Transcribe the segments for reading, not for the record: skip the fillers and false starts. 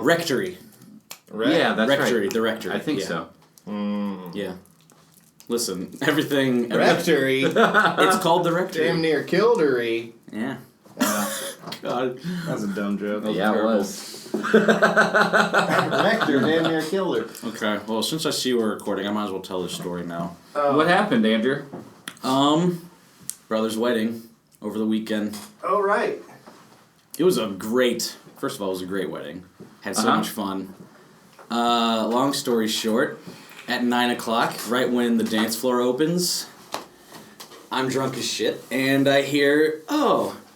Rectory. Yeah, that's Rectory, right. The Rectory. I think so. Yeah. Listen, everything... Rectory. It's called The Rectory. Damn near Kildery. Yeah. God. That's a dumb joke. Yeah, it was. Rector damn near killed her. Okay, well, since I see we're recording, I might as well tell this story now. What happened, Andrew? Brother's wedding over the weekend. Oh, right. It was first of all, it was a great wedding. Had so much fun. Long story short, at 9 o'clock, right when the dance floor opens, I'm drunk as shit, and I hear,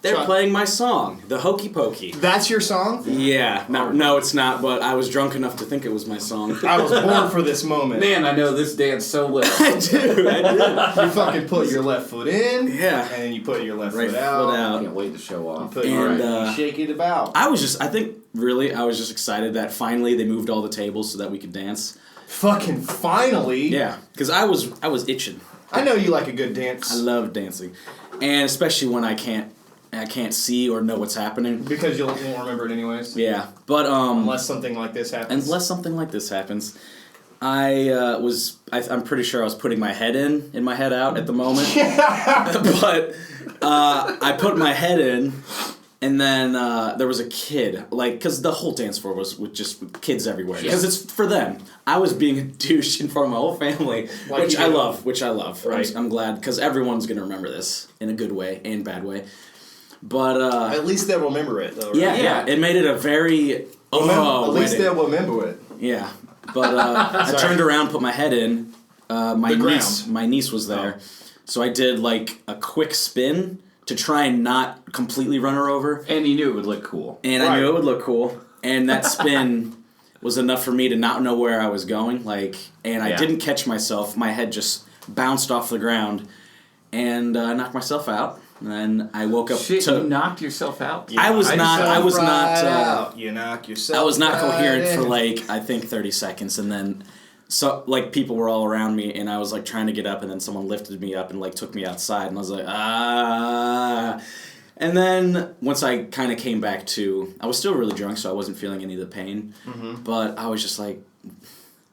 they're playing my song, The Hokey Pokey. That's your song? Yeah. No, it's not, but I was drunk enough to think it was my song. I was born for this moment. Man, I know this dance so well. I do. You fucking put your left foot in. Yeah. And then you put your left Right foot out. I can't wait to show off. You put you shake it about. I was just excited that finally they moved all the tables so that we could dance. Fucking finally. Yeah, because I was itching. I know you like a good dance. I love dancing, and especially when I can't see or know what's happening. Because you won't remember it anyways. Yeah, but unless something like this happens. I'm pretty sure I was putting my head in my head out at the moment. But I put my head in, and then there was a kid, because the whole dance floor was with just kids everywhere. Because it's for them. I was being a douche in front of my whole family, which I love. Right. I'm glad, because everyone's going to remember this in a good way and bad way. But at least they'll remember it, though, right? Yeah. It made it a very at least they'll remember it. Yeah, but I turned around, put my head in. My niece was there, so I did a quick spin to try and not completely run her over. And you knew it would look cool. And I knew it would look cool, and that spin was enough for me to not know where I was going. And I didn't catch myself. My head just bounced off the ground, and knocked myself out. And then I woke up. You knocked yourself out? I was not. You knock yourself. I was not coherent in. for I think 30 seconds, and then people were all around me, and I was trying to get up, and then someone lifted me up and took me outside, and I was like, ah. And then once I kind of came back to, I was still really drunk, so I wasn't feeling any of the pain, but I was just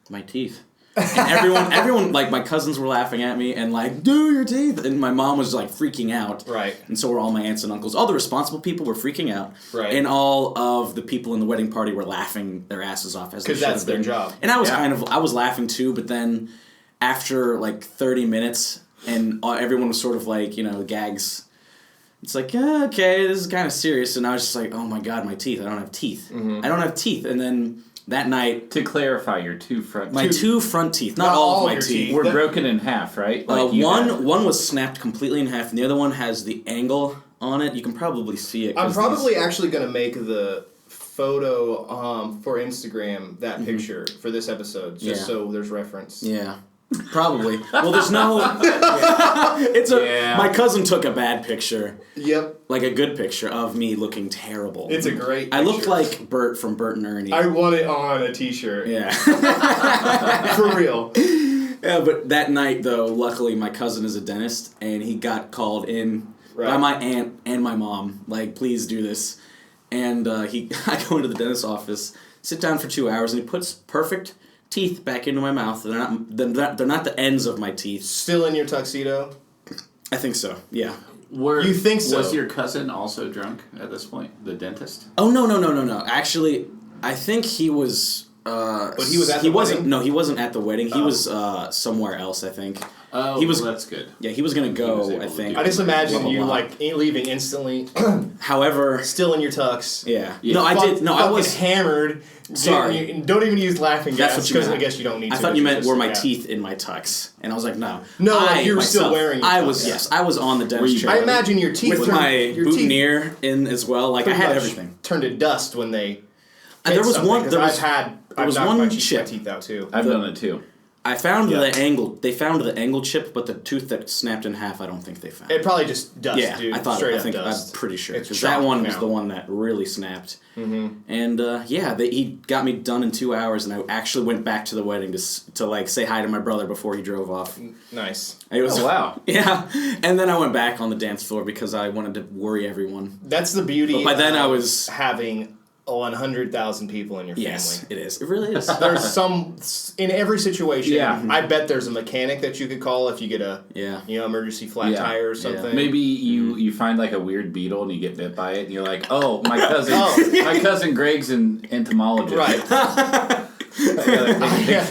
my teeth. And everyone, my cousins were laughing at me and do your teeth. And my mom was freaking out. Right. And so were all my aunts and uncles. All the responsible people were freaking out. Right. And all of the people in the wedding party were laughing their asses off as they should have that's their been. job. And I was I was laughing too, but then after 30 minutes and everyone was sort of gags. It's okay, this is kind of serious. And I was just oh my God, my teeth. I don't have teeth. I don't have teeth. And then that night... To clarify, your two front teeth. My two front teeth. Not all of my teeth. Were broken in half, right? One was snapped completely in half, and the other one has the angle on it. You can probably see it. I'm probably actually going to make the photo for Instagram, that picture, for this episode, just so there's reference. Yeah. Probably. Well, there's no... My cousin took a bad picture. Yep. A good picture of me looking terrible. It's a great picture. I looked like Bert from Bert and Ernie. I want it on a t-shirt. Yeah. For real. Yeah, but that night, though, luckily my cousin is a dentist, and he got called in by my aunt and my mom. Please do this. And I go into the dentist's office, sit down for 2 hours, and he puts perfect teeth back into my mouth. They're not the ends of my teeth. Still in your tuxedo? I think so. Yeah. You think so? Was your cousin also drunk at this point? The dentist? Oh no! Actually, I think he was. But he was at the wedding? No, he wasn't at the wedding. He was somewhere else, I think. Oh, he was, well, that's good. Yeah, he was gonna go. I think. I just imagine you leaving instantly. However, still in your tux. Yeah. No, I did. No, I was hammered. Sorry. Don't even use laughing gas. That's what you meant. I guess you don't need to. I thought you meant were my teeth in my tux, and I was like, no. No, you were still wearing your tux. I was. Yes, I was on the dentist chair. I imagine your teeth with my boutonniere in as well. I had everything. Turned to dust when they. There was one. I've knocked one my chip. teeth out too. I've done it too. I found the angle. They found the angle chip, but the tooth that snapped in half, I don't think they found. It probably just dust, dude. I thought. Straight I think dust. I'm pretty sure It's because that one was now. the one that really snapped. Mm-hmm. And he got me done in 2 hours, and I actually went back to the wedding to say hi to my brother before he drove off. Nice. It was wow. Yeah, and then I went back on the dance floor because I wanted to worry everyone. That's the beauty. But by then I was having 100,000 people in your family. Yes, it is. It really is. There's some in every situation. Yeah. I bet there's a mechanic that you could call if you get a Yeah. emergency flat tire or something. Maybe you find like a weird beetle and you get bit by it and you're like, oh, my cousin, my cousin Greg's an entomologist. Right. I guess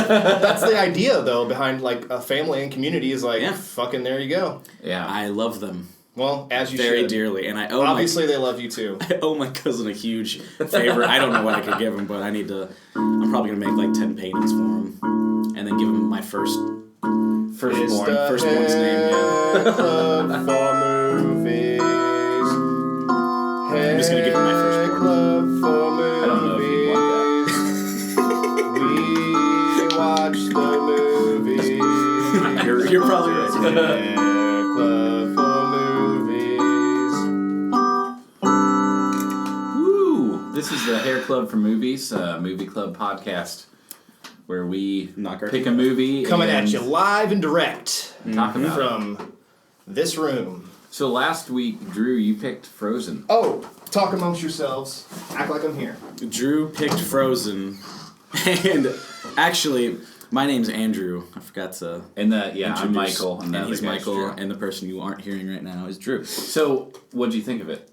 that's the idea though behind like a family and community is like fucking there you go. Yeah. I love them. Well, as you very should. dearly, and I owe obviously they love you too. I owe my cousin a huge favor. I don't know what I could give him, but I need to. I'm probably gonna make like 10 paintings for him, and then give him my firstborn's name. Yeah. Club for movies. I'm just gonna give him my firstborn. Club for movies. I don't know if you'd want We watch the movies. You're probably right. Club for movies. Woo! This is the Hair Club for Movies, movie club podcast, where we pick a movie coming at you live and direct. Talk about it. From this room. So last week, Drew, you picked Frozen. Oh, talk amongst yourselves. Act like I'm here. Drew picked Frozen, and actually, my name's Andrew. I forgot to. And I'm Michael. And he's Michael, Drew. and the person you aren't hearing right now is Drew. So, what'd you think of it?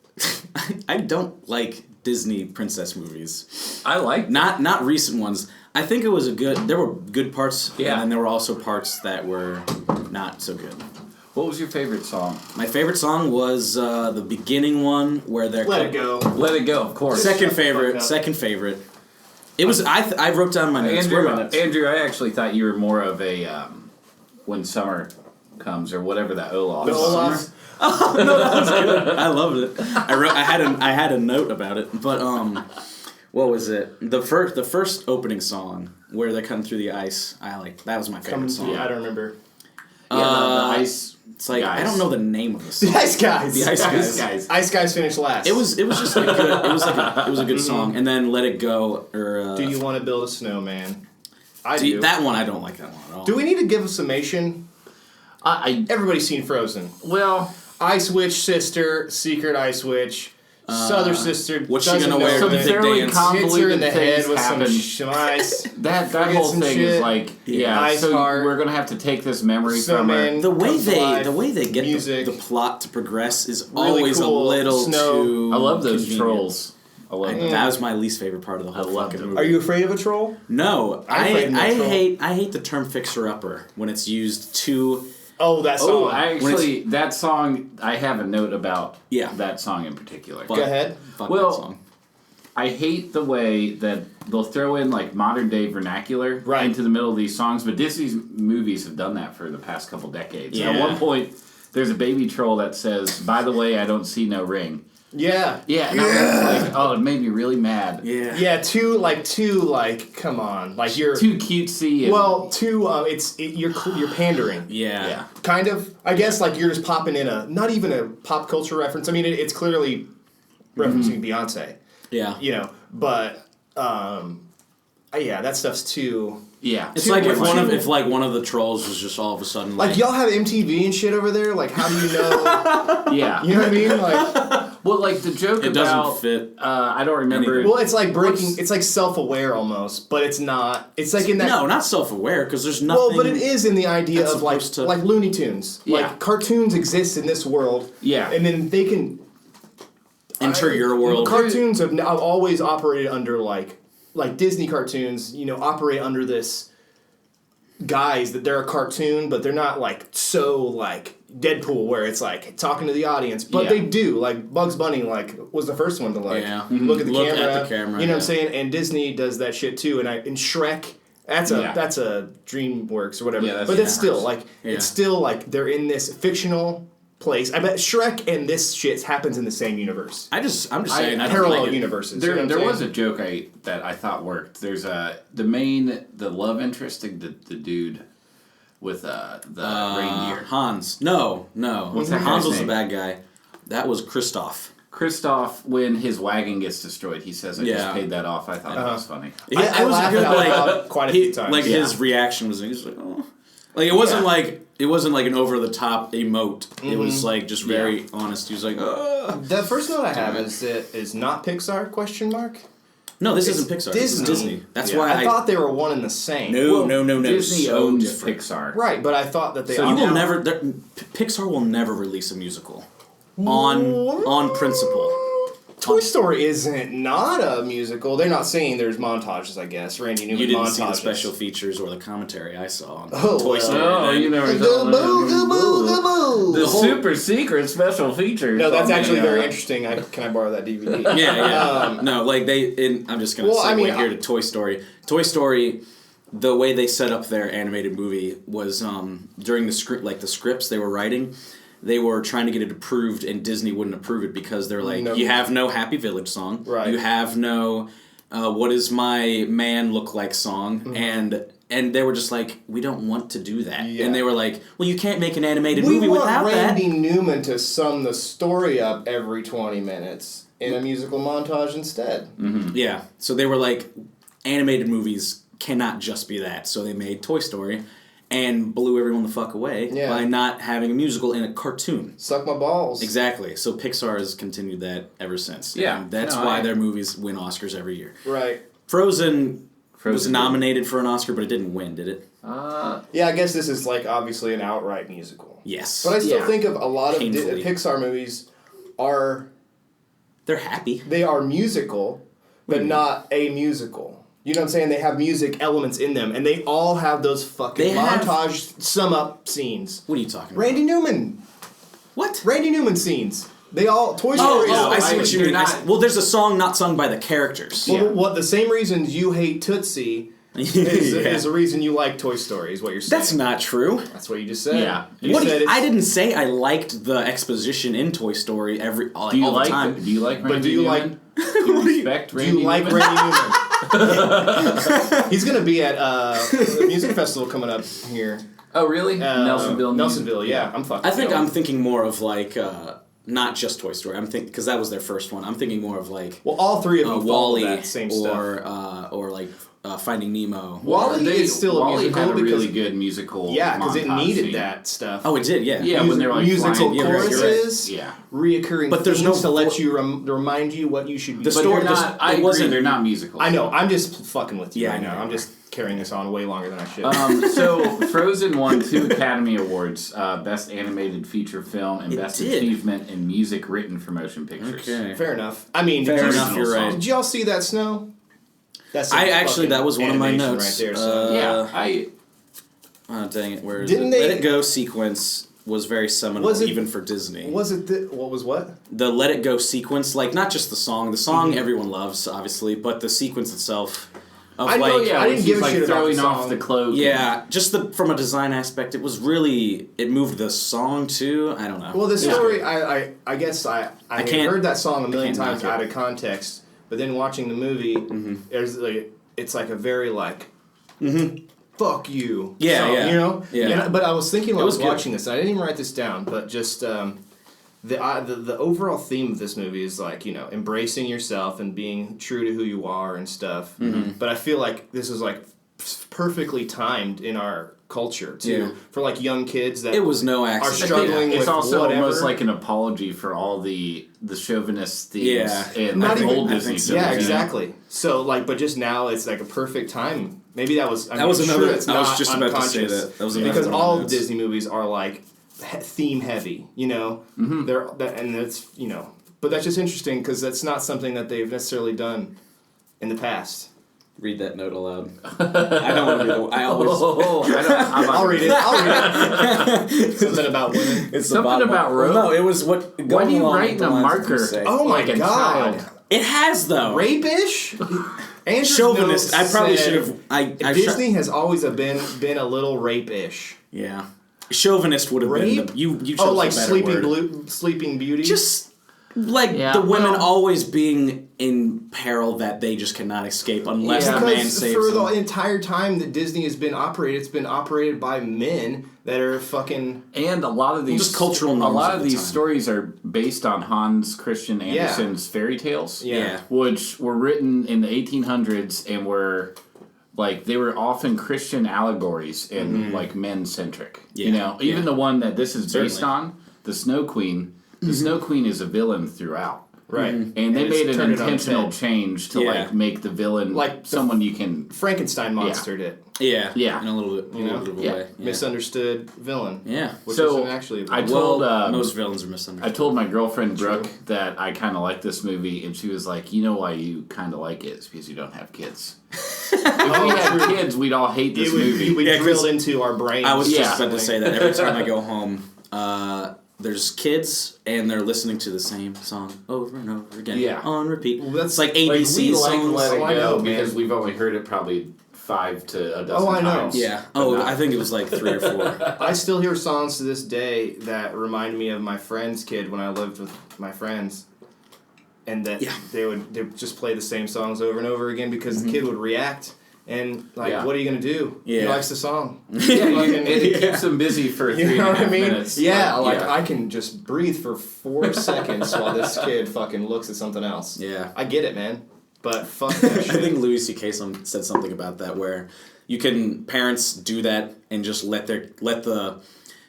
I don't like Disney princess movies. I like not recent ones. I think it was there were good parts, yeah, and there were also parts that were not so good. What was your favorite song? My favorite song was the beginning one where they're Let It Go. Let It Go, of course. Second favorite. It was I wrote down my notes. Andrew, I actually thought you were more of a When Summer Comes or whatever that Olaf. Olaf. Oh no, that was good. I loved it. I had a note about it, but what was it? The first opening song where they're cutting through the ice. That was my favorite song. Yeah, I don't remember. Yeah, the ice. It's like guys. I don't know the name of the song. The Ice Guys. The Ice Guys. Ice Guys finished last. It was just like good. It was a good song. And then Let It Go or. Do you want to build a snowman? I do. That one I don't like that one at all. Do we need to give a summation? Everybody's seen Frozen. Well, Ice Witch sister, secret Ice Witch. Other sister. What's she gonna wear to the big dance? Hits her in the head with happen. some ice. that whole thing shit. is like Ice so heart. we're gonna have to take this memory from her. The way they get the plot to progress is really always cool. a little too. I love those convenient. trolls. That was my least favorite part of the whole fucking movie. Are you afraid of a troll? No, I hate the term fixer upper when it's used too. Oh, that song. Oh, that song, I have a note about that song in particular. Go ahead. Fuck that song. I hate the way that they'll throw in like modern day vernacular into the middle of these songs, but Disney's movies have done that for the past couple decades. Yeah. At one point, there's a baby troll that says, "By the way, I don't see no ring." Yeah. Yeah. And I was like, it made me really mad. Yeah. Yeah. Too come on, like you're too cutesy. And, you're pandering. Yeah. Kind of. I guess like you're just popping in not even a pop culture reference. I mean, it's clearly referencing Beyonce. Yeah. But that stuff's too. Yeah. It's like if one of the trolls was just all of a sudden like y'all have MTV and shit over there. Like, how do you know? Yeah. You know what I mean? Like. Well, like the joke it doesn't fit. I don't remember. Well, it's like breaking. It's like self-aware almost, but it's not. It's like in that. No, not self-aware because there's nothing. Well, but it is in the idea of like Looney Tunes. Yeah. Like cartoons exist in this world. Yeah. And then they can enter your world. Cartoons have always operated under like Disney cartoons. Operate under this guise that they're a cartoon, but they're not like so like Deadpool where it's like talking to the audience, but they do. Like Bugs Bunny was the first one to look at the camera. You know what I'm saying? And Disney does that shit too. And Shrek, that's a DreamWorks or whatever. Yeah, but it's still it's still like they're in this fictional place. I bet Shrek and this shit happens in the same universe. I'm just saying parallel universes. There was a joke that I thought worked. There's the love interest, the dude with the reindeer. Hans. No. What's that Hans guy's was the name? bad guy. That was Kristoff. Kristoff, when his wagon gets destroyed, he says, "I just paid that off." I thought that was funny. I laughed out loud quite a few times. Like his reaction was, he was like, "Oh," like it wasn't like It wasn't like an over-the-top emote. It was like just very honest. He was like, ugh. The first note I have is not Pixar, question mark? No, this isn't Pixar. This is Disney. That's why I thought they were one and the same. No. Disney so owns different. Pixar. Right, but I thought that they... So you will never... Pixar will never release a musical. On principle. Toy Story isn't not a musical. They're not saying there's montages, I guess. Randy Newman montages. You didn't see the special features or the commentary I saw on Oh, Toy Story. Oh, you never saw the super secret special features. No, that's actually very interesting. Can I borrow that DVD? Yeah. No, like I'm just going to segue here to Toy Story. Toy Story, the way they set up their animated movie was during the script, like the scripts they were writing, they were trying to get it approved, and Disney wouldn't approve it because they're like, you have no Happy Village song, right? You have no What Does My Man Look Like song, and they were just like, we don't want to do that, and they were like, well, you can't make an animated movie without that. We want Randy Newman to sum the story up every 20 minutes in a musical montage instead. Yeah, so they were like, animated movies cannot just be that, so they made Toy Story. And blew everyone the fuck away by not having a musical in a cartoon. Suck my balls. Exactly. So Pixar has continued that ever since. Yeah. And that's why their movies win Oscars every year. Right. Frozen was nominated for an Oscar, but it didn't win, did it? Yeah, I guess this is like obviously an outright musical. Yes. But I still think of a lot of Painfully. Pixar movies are... They're happy. They are musical, but not a musical. You know what I'm saying? They have music elements in them, and they all have those fucking montage sum-up scenes. What are you talking about? Randy Newman. What? Randy Newman scenes. They all... Toy Story is... I see what you mean. Well, there's a song not sung by the characters. Well, what the same reasons you hate Tootsie is the reason you like Toy Story, is what you're saying. That's not true. That's what you just said. Yeah. I didn't say I liked the exposition in Toy Story all the time. Do you like Randy Newman? Do you like... Do you respect Randy Newman? Do you like Randy Newman? He's going to be at the music festival coming up here. Oh, really? Nelsonville, yeah. I'm thinking more of like... not just Toy Story. I'm thinking because that was their first one. I'm thinking more of like all three of them WALL-E that same stuff, or like Finding Nemo. WALL-E is still a musical had a really good musical. Yeah, because it needed that stuff. Oh, it did. Yeah, yeah. When they were like musical flying, choruses, reoccurring. But there's themes to let you remind you what you should be. The story, I agree, they're not musicals. I know. I'm just fucking with you. Yeah, right now. I'm just carrying this on way longer than I should. So Frozen won 2 Academy Awards: Best Animated Feature Film and Best Achievement in Music Written for Motion Pictures. Okay. Fair enough. I mean, fair enough. You're right. Did y'all see that snow? That was one of my notes. Right there, so. Dang it! Where is it? Let It Go sequence was very seminal, even for Disney. Was it what was what? The Let It Go sequence, like not just the song. The song everyone loves, obviously, but the sequence itself. I didn't give a shit about throwing off the cloak. Yeah, just from a design aspect, it moved the song too. I don't know. Well, the story, I guess I heard that song a million times out of context, but then watching the movie, it's like a very like, fuck you. Yeah, song, yeah. You know? Yeah. But I was thinking while I was watching this, and I didn't even write this down, but just the overall theme of this movie is like, embracing yourself and being true to who you are and stuff. But I feel like this is like perfectly timed in our culture too, for like young kids that it was no accident. Are struggling with it's also whatever. Almost like an apology for all the chauvinist themes in Not even, old Disney films. Yeah, exactly. So but just now it's like a perfect time. Maybe that was another. I was just about to say that. That was because all of Disney movies are like theme heavy, They're and it's but that's just interesting because that's not something that they've necessarily done in the past. Read that note aloud. I don't want to read it. I always. I'll read it. Something about women. It's something about rope. No, it was what. Why do you write in a marker? Oh my god! It has though. Rapish. Chauvinist. I probably should have. Disney has always been a little rapish. Yeah. Chauvinist would have been you chose like Sleeping Beauty. Just like the women always being in peril that they just cannot escape unless the man saves them. For the entire time that Disney has been operated, it's been operated by men that are fucking. And a lot of these just cultural norms. A lot of these stories are based on Hans Christian Andersen's fairy tales. Yeah. Which were written in the 1800s and were like they were often Christian allegories and like men centric. Yeah. You know, even the one that this is based Certainly. on, the Snow Queen. The Snow Queen is a villain throughout. Right. And they made an turned it on intentional its head. change to like make the villain Like someone you can. Frankenstein monstered it. Yeah. Yeah. In a little bit, know? bit of a Yeah. way. Yeah. Misunderstood villain. Yeah. Which So, isn't actually a I villain. told Most villains are misunderstood. I told my girlfriend Brooke that I kind of like this movie, and she was like, "You know why you kind of like it? It's because you don't have kids. If we had kids, we'd all hate this movie." We Yeah, 'cause drilled into our brains. I was Yeah. just about to say that every time I go home, there's kids and they're listening to the same song over and over again. Yeah. On repeat. Well, that's it's like ABC we like songs. Let It Oh, I know, Go because man. we've only heard it probably 5 to a dozen Oh, I know. times. Yeah. But Oh, not- I think it was like 3 or 4. I still hear songs to this day that remind me of my friend's kid when I lived with my friends. And that they would just play the same songs over and over again because the kid would react. And, like, what are you going to do? Yeah. He likes the song. It keeps them busy for 3 You know what I and a half mean? minutes. Yeah, I can just breathe for 4 seconds while this kid fucking looks at something else. Yeah. I get it, man. But fuck that shit. I think Louis C.K. said something about that where you can parents do that and just let the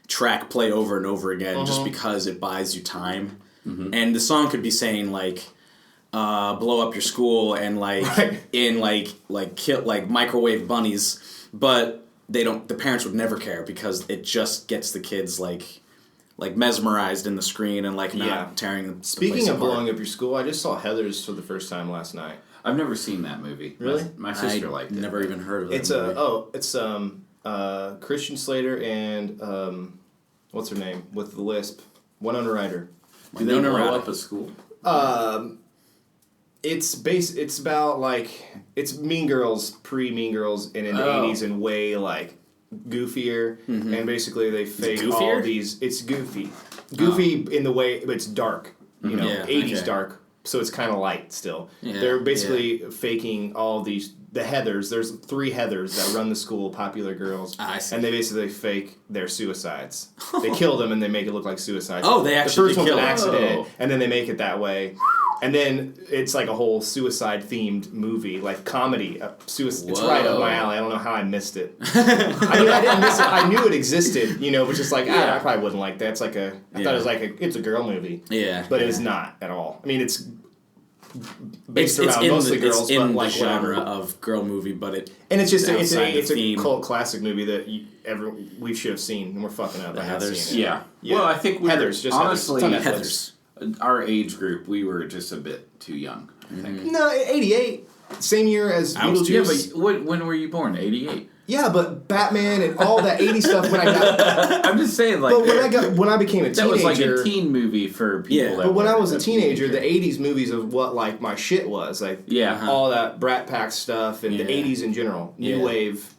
track play over and over again just because it buys you time. And the song could be saying like blow up your school and like in like kill like microwave bunnies, but the parents would never care because it just gets the kids like mesmerized in the screen and like not tearing the Speaking place of apart. blowing up your school, I just saw Heathers for the first time last night. I've never seen that movie. Really? My sister I liked it. never even heard of it. It's Christian Slater and what's her name with the lisp, Winona Ryder. Do they blow up a school? It's about like it's Mean Girls pre-Mean Girls and in the 80s and way like goofier and basically they fake all these. It's goofy in the way it's dark, you know, 80s dark. So it's kind of light still. Yeah, They're basically faking all these the Heathers. There's 3 Heathers that run the school, popular girls, I see. and they basically fake their suicides. They kill them and they make it look like suicides. Oh, they actually the first one's an kill them. accident, Oh. and then they make it that way. And then it's like a whole suicide-themed movie, like comedy. It's right up my alley. I don't know how I missed it. I didn't miss it. I knew it existed, you know, but just like, I probably wouldn't like that. It's like I thought it was like it's a girl movie. Yeah. But it is not at all. I mean, it's based around mostly girls, it's in but like the genre whatever. of girl movie, but it And it's just it's outside a the theme. cult classic movie that we should have seen, and we're fucking up. The by not Heathers. seeing it. Yeah. Yeah. Well, I think we Heathers, just honestly, Heathers. It's on Netflix. Heathers. Our age group, we were just a bit too young, I think. No, 88. Same year as I was- Beetlejuice. Yeah, but when were you born? 88. Yeah, but Batman and all that 80s stuff when I got. I'm just saying, like, But when I became a teenager, that was like a teen movie for people. Yeah. that But when were I was a a teenager, the 80s movies of what like my shit was like all that Brat Pack stuff and the Yeah. 80s in general, new Yeah. wave,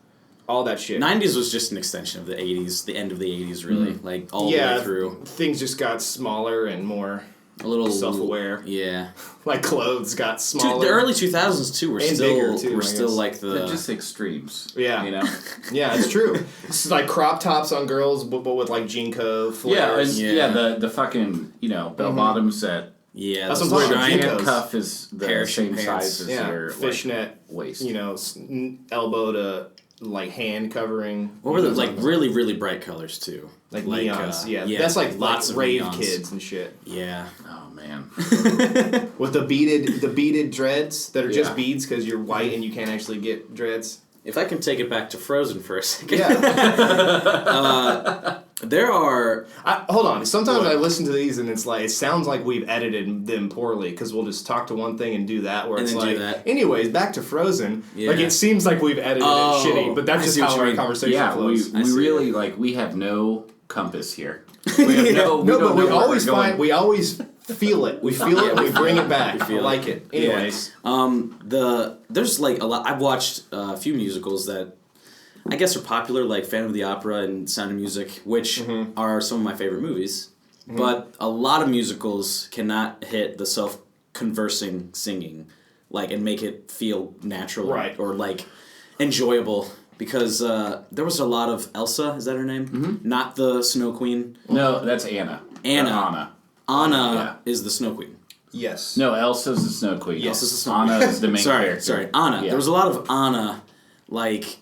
all that shit. 90s was just an extension of the 80s, the end of the 80s, really, like all the way through. Things just got smaller and more A little self-aware. Yeah. Like clothes got smaller. The early 2000s too were And still bigger, too, were I still guess. like the They're just extremes. Yeah. You know? Yeah, it's true. It's like crop tops on girls, but with like Jinko flares. The fucking, bell bottoms that yeah, That's those what I'm talking giant about. hand cuff is the Parachute same pants. size as your fishnet waist. Elbow to like hand covering. What were the like really really bright colors too? Like neons, yeah. yeah. That's like lots of rave neons. kids and shit. Yeah. Oh man. With the beaded dreads that are just Yeah. beads because you're white and you can't actually get dreads. If I can take it back to Frozen for a second. Yeah. There are Hold on. Sometimes I listen to these and it's like it sounds like we've edited them poorly because we'll just talk to one thing and do that. Where And it's then do like, that. anyways, back to Frozen. Yeah. Like it seems like we've edited Oh, it shitty, but that's I just see what how you our mean. conversation Yeah, flows. we see. really we have no compass here. We have no, No, but we don't know where always we're going. we always feel it. We feel it. And we bring it back. We feel I like it. Anyways, there's like a lot. I've watched a few musicals that I guess are popular, like Phantom of the Opera and Sound of Music, which are some of my favorite movies. But a lot of musicals cannot hit the self-conversing singing, like, and make it feel natural or like enjoyable. Because there was a lot of Elsa, is that her name? Not the Snow Queen. No, that's Anna. Anna. Or Anna is the Snow Queen. yes. No, Elsa's the Snow Queen. Yes. Elsa's the Snow Anna is the main character. Sorry, Anna. Yeah. There was a lot of Anna like,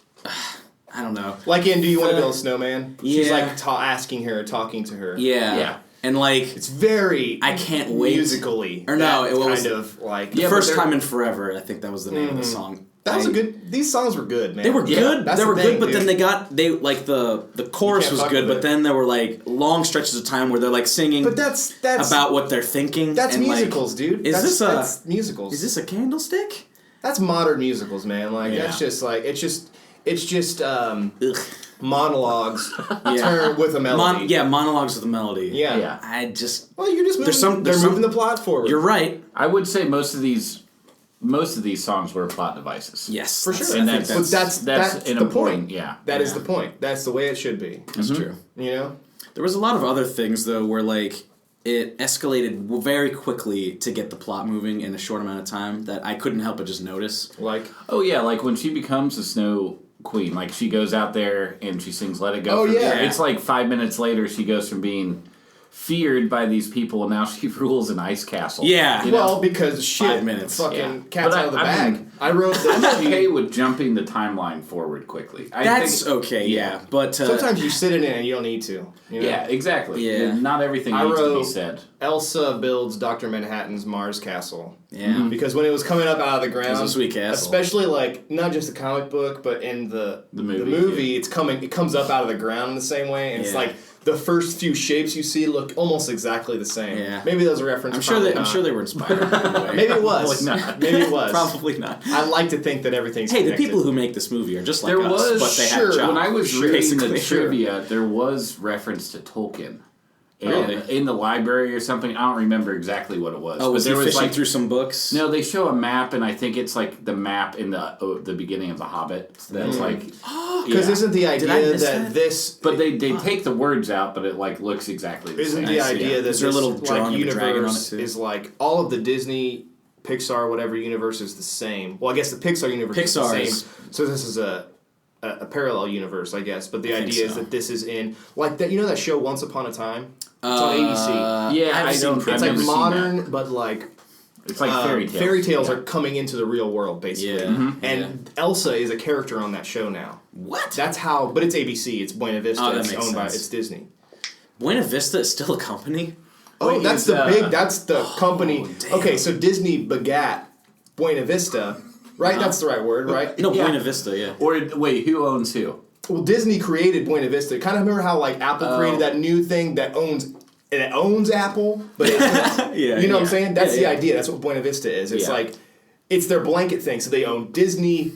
I don't know. Like in Do You Want to Build a Snowman? She's Yeah. like asking her, talking to her. Yeah. And like, It's very I can't wait. musically. Or no, it was kind of like the first time in forever. I think that was the name of the song. that was a good. These songs were good, man. They were good. That's They were the thing, good, but dude. then they like the chorus can't was fuck good, with but it. then there were like long stretches of time where they're like singing. But that's about what they're thinking. That's and, like, musicals, dude. That's musicals? Is this a candlestick? That's modern musicals, man. Like that's just like it's just monologues turned with a melody. Monologues with a melody. Yeah. I just Well, you're just moving. They're moving the plot forward. You're right. I would say most of these songs were plot devices. Yes, for sure. And That's in the a point. Yeah, That is the point. That's the way it should be. That's true. You know. There was a lot of other things though, where like it escalated very quickly to get the plot moving in a short amount of time that I couldn't help but just notice. Like, oh yeah, like when she becomes a snow queen, like she goes out there and she sings "Let It Go." Oh, yeah. It's like 5 minutes later she goes from being feared by these people and now she rules an ice castle. Yeah. You know? well, because shit, 5 minutes. fucking Yeah. cat's But out of the I bag. mean, I wrote I'm that. okay with jumping the timeline forward quickly. That's okay, yeah. But Sometimes you sit in it and you don't need to. You know? Yeah, exactly. Yeah. Not everything I needs to wrote- be said. Elsa builds Dr. Manhattan's Mars Castle. Yeah. Because when it was coming up out of the ground, It was a sweet castle. especially like not just the comic book, but in the movie, it comes up out of the ground in the same way, and it's Yeah. like the first few shapes you see look almost exactly the same. Yeah. Maybe that was a reference. I'm sure they were inspired. in a way. Maybe it was. Probably not. Maybe it was. Probably not. I like to think that everything's Hey, connected. the people who make this movie are just like There us, was- but they sure, have jobs. When I was reading basically. the trivia, there was reference to Tolkien. Really? In the library or something. I don't remember exactly what it was. Oh, was but he there was fishing like through some books? No, they show a map, and I think it's like the map in the beginning of The Hobbit. That's like Because isn't the I idea miss that that? this? But they take the words out, but it like looks exactly the Isn't same. the I see, idea yeah. that Is there a this little drawing like of a dragon on it, universe too? is like all of the Disney, Pixar, whatever universe is the same? Well, I guess the Pixar universe is the Pixar's- same. So this is a parallel universe, I guess. But the I think idea is so. that this is in like that. You know that show Once Upon a Time? It's on ABC. Yeah, I've I seen don't. I've It's I've like never seen modern, but like that. It's like fairy tales. Fairy tales Yeah. are coming into the real world, basically. Yeah. Mm-hmm. And Elsa is a character on that show now. What? That's how. But it's ABC. It's Buena Vista. Oh, that it's makes owned by. sense. It's Disney. Buena Vista is still a company? Oh, Wait, that's is, the big. That's the company. damn. Okay, so Disney begat Buena Vista, right? That's the right word, right? No, Yeah. Buena Vista, yeah. Or wait, who owns who? Well, Disney created Buena Vista. Kind of remember how like Apple created that new thing that owns Apple, but it's, Yeah, you know what I'm yeah. saying? That's Yeah, the idea. That's what Buena Vista is. It's Yeah. like it's their blanket thing. So they own Disney.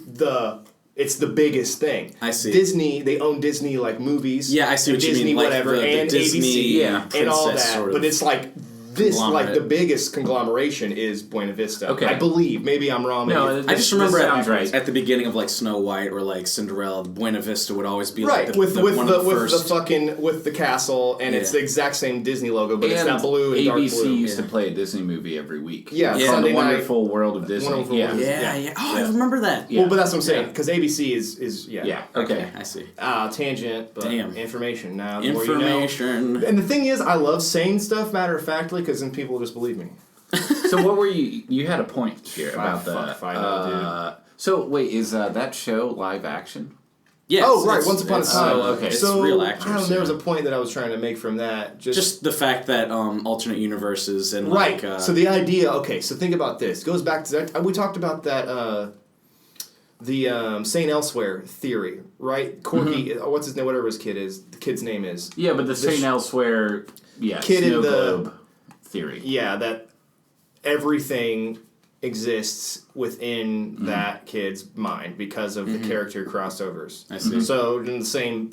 It's the biggest thing. I see. Disney. They own Disney like movies. Yeah, I see what you Disney mean. Like whatever the and Disney, ABC yeah, and all princess that. sort of But it's like this like conglomerate. the biggest conglomeration is Buena Vista. Okay. I believe. Maybe I'm wrong. No, Maybe I just remember This sounds at, right. at the beginning of like Snow White or like Cinderella, Buena Vista would always be right like with one of the first. with the castle and it's Yeah. the exact same Disney logo, but it's And that blue and dark ABC blue. used to Yeah. play a Disney movie every week. Yeah, Yeah, Called Sunday The night. Wonderful World of Disney. Wonderful yeah. World. Yeah. Yeah. Oh, Yeah. I remember that. Well, but that's what I'm saying Yeah. because ABC is yeah. Yeah. Okay. I see. Tangent, but Damn. information now. The more you know. Information. And the thing is, I love saying stuff matter of factly because then people just believe me. So what were you? You had a point here about fuck the. if I know, So wait, is that show live action? Yes, Oh, right, it's- Once Upon a it's, Time. okay. It's So real I actors. don't know, there was yeah. a point that I was trying to make from that. Just the fact that alternate universes and right. like So the idea. Okay, so think about this. Goes back to that. We talked about that. The Saint Elsewhere theory, right? Corky, what's his name? Whatever his kid is, the kid's name is. Yeah, but the Saint Elsewhere, Kid in snow the- globe theory. Yeah, that everything exists within that kid's mind because of the character crossovers. I see. So in the same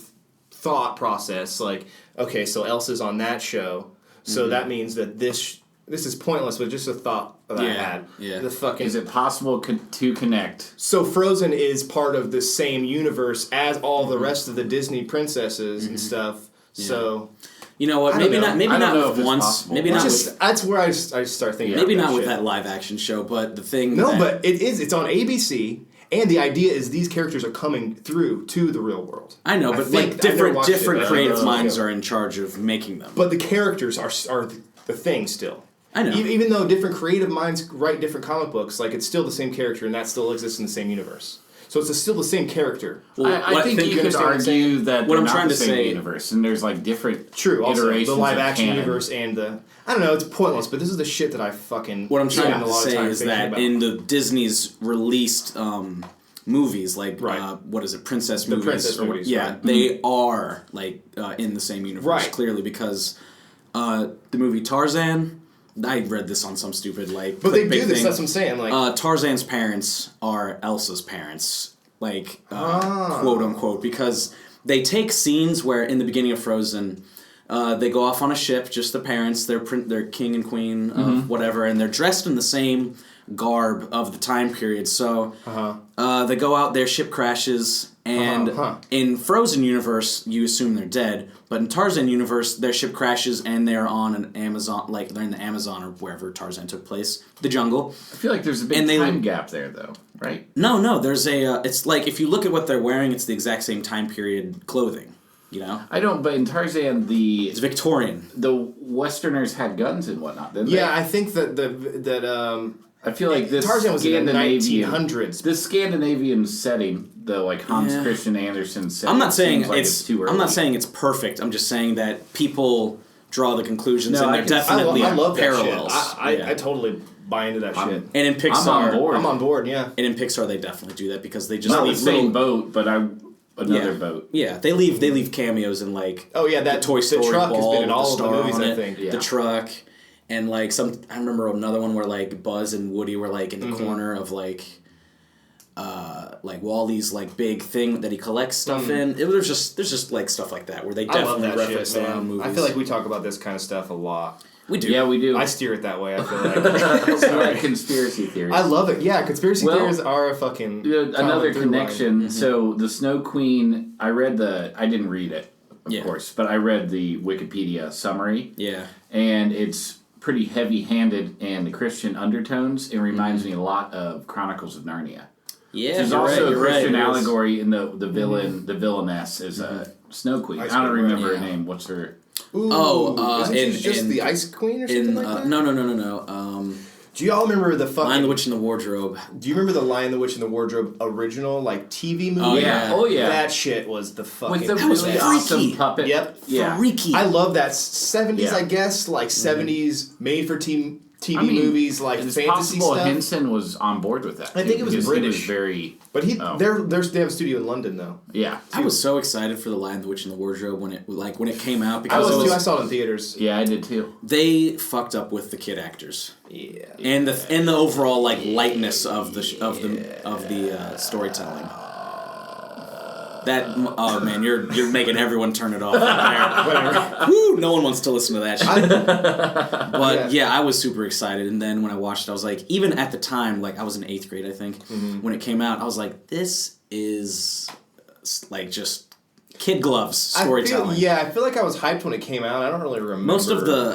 thought process, like, okay, so Elsa's on that show, so that means that this is pointless, but just a thought that I Yeah, had. yeah. The fucking Is it possible to connect? so Frozen is part of the same universe as all the rest of the Disney princesses and stuff. So you know what? I don't Maybe know. not. Maybe I don't not know if with it's once. possible. Maybe it's not. just that's where I start thinking. Maybe about not with shit. that live action show, but the thing. No, that, but it is. It's on ABC, and the idea is these characters are coming through to the real world. I know, but think- like I never different watched it, but I creative know. minds are in charge of making them. But the characters are the thing still. I know. Even though different creative minds write different comic books, like it's still the same character, and that still exists in the same universe. So it's still the same character. Well, I think you could argue that what they're I'm not trying the to same say, universe, and there's like different Also, iterations the live of action canon. universe and the I don't know, it's pointless, but this is the shit that I fucking what I'm trying spend to a lot of say time is thinking that about. in the Disney's released movies, like what is it, princess movies? Princess movies, yeah, right. they are like in the same universe, Right. clearly, because the movie Tarzan. I read this on some stupid like. But they do clickbait this. thing. That's what I'm saying. Like Tarzan's parents are Elsa's parents, like quote unquote, because they take scenes where in the beginning of Frozen, they go off on a ship, just the parents, they're king and queen of whatever, and they're dressed in the same garb of the time period. So they go out, their ship crashes, and in Frozen universe, you assume they're dead. But in Tarzan universe, their ship crashes and they're on an Amazon, like they're in the Amazon or wherever Tarzan took place, the jungle. I feel like there's a big time gap there, though, right? No, there's a. It's like if you look at what they're wearing, it's the exact same time period clothing. You know. I don't. But in Tarzan, It's Victorian. the Westerners had guns and whatnot, didn't they? yeah, I think that I feel like this Tarzan was in the Scandinavian 1900s. This Scandinavian setting, the like Hans Christian Andersen setting. I'm not saying seems like it's too early. I'm not saying it's perfect. I'm just saying that people draw the conclusions, No, and I they're can- definitely I love parallels. that shit. I totally buy into that shit. And in Pixar, I'm on board. I'm on board. Yeah. And in Pixar, they definitely do that because they just Not the leave same little, boat, but another boat. Yeah, they leave cameos in like Oh yeah, the Toy Story the truck ball has been in with all the of the star movies. on I it, think. Yeah. the truck, and like I remember another one where like Buzz and Woody were like in the corner of like Wally's like big thing that he collects stuff in. There's just like stuff like that where they I love definitely that reference shit, their own man. movies. I feel like we talk about this kind of stuff a lot. we do. Yeah, we do. I steer it that way. I feel like. Sorry. Conspiracy theories. I love it. Yeah, conspiracy Well, theories are a fucking another common through connection. line. So the Snow Queen, I didn't read it, of course, but I read the Wikipedia summary. Yeah. And it's pretty heavy-handed in the Christian undertones. It reminds me a lot of Chronicles of Narnia. Yeah, There's you're also right, a you're Christian right. allegory in the villain, the villainess is a Snow Queen. Ice I don't Queen, remember right. her name. What's her? Ooh, isn't in- she just in- the Ice Queen or something like that? No. Do y'all remember the fucking? Lion the Witch in the Wardrobe. Do you remember the Lion, the Witch, and the Wardrobe original like TV movie? Oh, yeah. Oh yeah. That shit was the fucking. With the That was really freaky. awesome puppet. Yep. Yeah. Freaky. I love that 70s, Yeah. I guess, like 70s made for TV movies, like It's fantasy possible stuff. Henson was on board with that. I think it was because British. He was very. But they Oh. have a studio in London though. Yeah. I was so excited for the Lion, the Witch, and the Wardrobe when it came out I because was too. I saw it in theaters. Yeah, I did too. they fucked up with the kid actors Yeah. and the overall like lightness of the storytelling. That oh man, you're making everyone turn it off. Whatever. Woo, no one wants to listen to that shit. But Yeah. yeah, I was super excited, and then when I watched it, I was like, even at the time, like I was in 8th grade, I think, when it came out, I was like, this is like just kid gloves storytelling. I feel like I was hyped when it came out. I don't really remember.